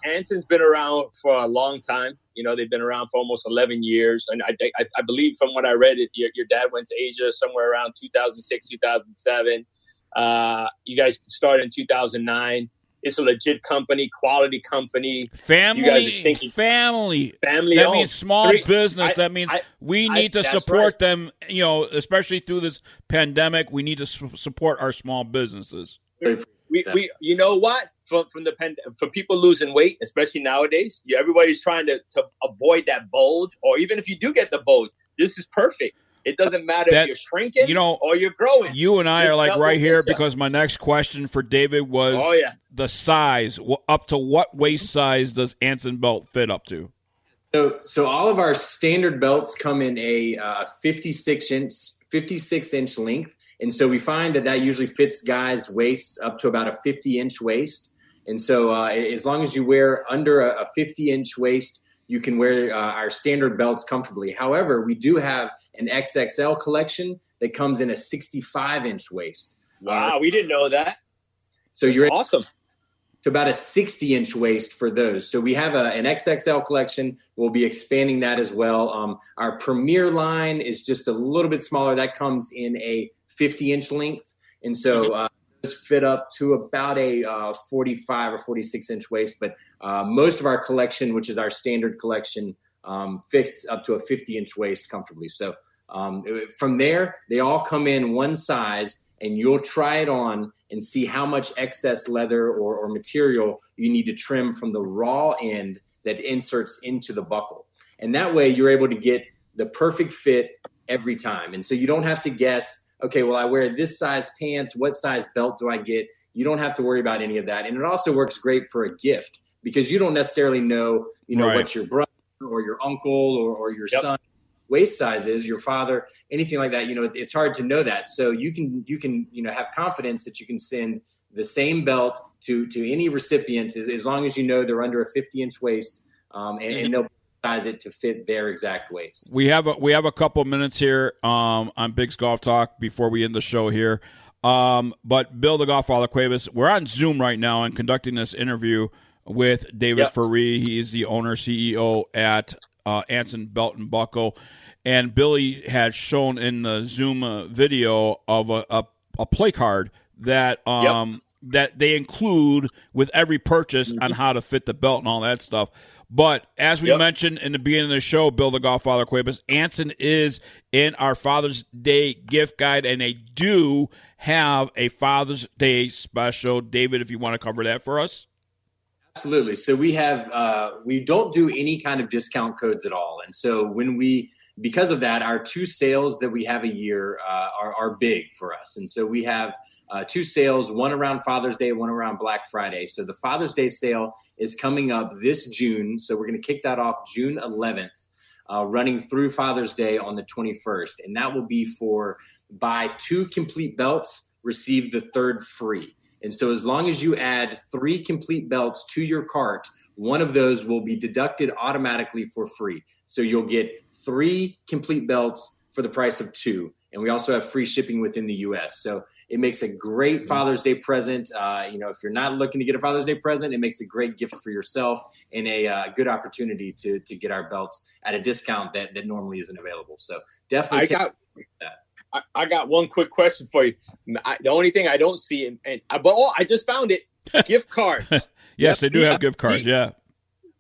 Anson's been around for a long time. They've been around for almost 11 years. And I believe from what I read, your dad went to Asia somewhere around 2006, 2007. You guys started in 2009. It's a legit company, quality company. Family. You guys are thinking family. That means small business. That means we need to support them, especially through this pandemic. We need to support our small businesses. We you know what? For people losing weight, especially nowadays, everybody's trying to avoid that bulge, or even if you do get the bulge, this is perfect. It doesn't matter if you're shrinking or you're growing. You and I are like right here because my next question for David was the size. Up to what waist size does Anson belt fit up to? So all of our standard belts come in a 56-inch length. And so we find that usually fits guys' waists up to about a 50-inch waist. And so as long as you wear under a 50-inch waist, you can wear our standard belts comfortably. However, we do have an XXL collection that comes in a 65-inch waist. Wow, we didn't know that. So that's you're awesome. To about a 60-inch waist for those. So we have an XXL collection. We'll be expanding that as well. Our Premier line is just a little bit smaller. That comes in a 50-inch length. And so fit up to about a 45 or 46-inch waist. But most of our collection, which is our standard collection, fits up to a 50-inch waist comfortably. So from there, they all come in one size, and you'll try it on and see how much excess leather or material you need to trim from the raw end that inserts into the buckle. And that way you're able to get the perfect fit every time. And so you don't have to guess, okay, well, I wear this size pants. What size belt do I get? You don't have to worry about any of that. And it also works great for a gift because you don't necessarily know, what your brother or your uncle or your son waist size is, your father, anything like that. It's hard to know that. So you can have confidence that you can send the same belt to any recipient as long as they're under a 50-inch waist, and they'll size it to fit their exact waist. We have a couple minutes here on Big's Golf Talk before we end the show here. But Bill the Golffather Cuevas, we're on Zoom right now and conducting this interview with David Ferree. He is the owner, CEO at Anson Belt and Buckle. And Billy had shown in the Zoom video of a play card that that they include with every purchase on how to fit the belt and all that stuff. But as we mentioned in the beginning of the show, Bill the Golffather Cuevas, Anson is in our Father's Day gift guide, and they do have a Father's Day special. David, if you want to cover that for us. Absolutely. So we have we don't do any kind of discount codes at all. And so because of that, our two sales that we have a year are big for us. And so we have two sales, one around Father's Day, one around Black Friday. So the Father's Day sale is coming up this June. So we're going to kick that off June 11th, running through Father's Day on the 21st. And that will be for buy 2 complete belts, receive the 3rd free. And so as long as you add 3 complete belts to your cart one of those will be deducted automatically for free. So you'll get 3 complete belts for the price of 2. And we also have free shipping within the U.S. So it makes a great Father's Day present. If you're not looking to get a Father's Day present, it makes a great gift for yourself and a good opportunity to get our belts at a discount that normally isn't available. So definitely I got one quick question for you. The only thing I don't see, I just found it, gift card. Yes, they do have gift cards, yeah.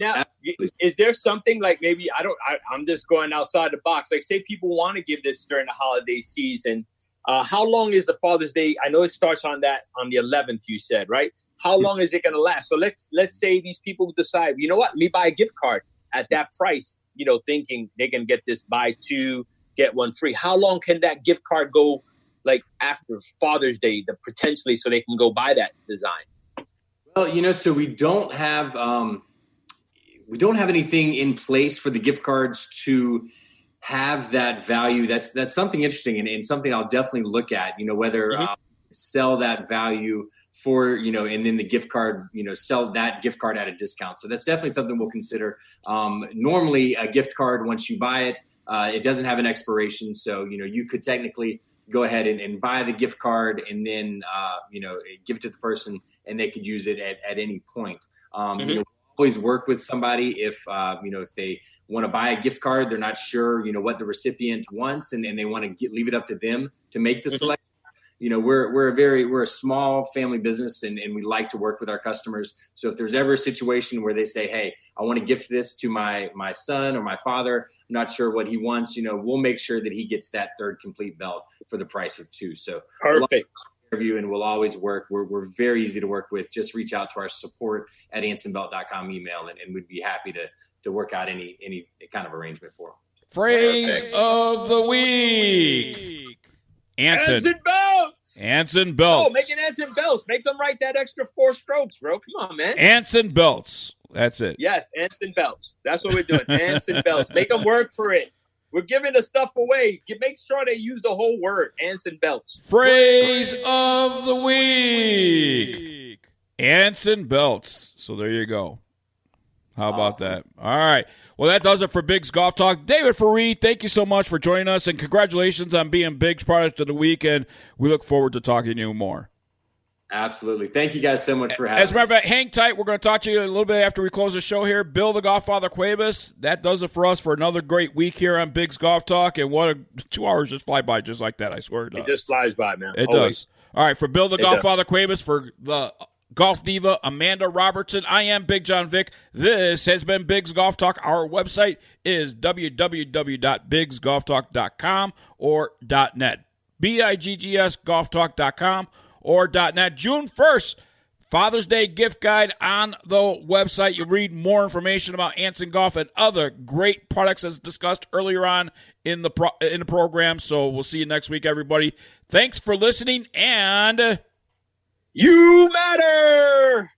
Now, is there something like maybe, I'm just going outside the box. Like, say people want to give this during the holiday season. How long is the Father's Day? I know it starts on the 11th, you said, right? How long is it going to last? So let's say these people decide, you know what, let me buy a gift card at that price, thinking they can get this buy 2, get 1 free. How long can that gift card go, like after Father's Day, potentially, so they can go buy that design? Well, so we don't have anything in place for the gift cards to have that value. That's something interesting and something I'll definitely look at, whether sell that value for, and then the gift card, sell that gift card at a discount. So that's definitely something we'll consider. Normally a gift card, once you buy it, it doesn't have an expiration. So, you could technically go ahead and buy the gift card and then, give it to the person and they could use it at any point. Always work with somebody if they want to buy a gift card, they're not sure, what the recipient wants and they want to leave it up to them to make the selection. We're a small family business and we like to work with our customers. So if there's ever a situation where they say, hey, I want to gift this to my son or my father, I'm not sure what he wants, we'll make sure that he gets that 3rd complete belt for the price of 2. So perfect. And we'll always work. We're very easy to work with. Just reach out to our support@ansonbelt.com email and we'd be happy to work out any kind of arrangement for them. Phrase of the week. Anson belts. Anson belts. Oh, make it Anson belts. Make them write that extra 4 strokes, bro. Come on, man. Anson belts. That's it. Yes, Anson belts. That's what we're doing. Anson belts. Make them work for it. We're giving the stuff away. Make sure they use the whole word, Anson belts. Phrase of the week. Anson belts. So there you go. How about that? All right. Well, that does it for Biggs Golf Talk. David Fareed, thank you so much for joining us, and congratulations on being Biggs Product of the Week, and we look forward to talking to you more. Absolutely. Thank you guys so much for having me. As a matter of fact, hang tight. We're going to talk to you a little bit after we close the show here. Bill the Golffather Cuevas. That does it for us for another great week here on Biggs Golf Talk, and 2 hours just fly by just like that, I swear it does. It just flies by, man. It does. All right, for Bill the Golffather Cuevas, for the Golf Diva, Amanda Robertson, I am Big John Vick. This has been Biggs Golf Talk. Our website is www.biggsgolftalk.com or .net. BiGGs golftalk.com or .net. June 1st, Father's Day gift guide on the website. You read more information about Anson Golf and other great products as discussed earlier on in the program. So we'll see you next week, everybody. Thanks for listening, and you matter!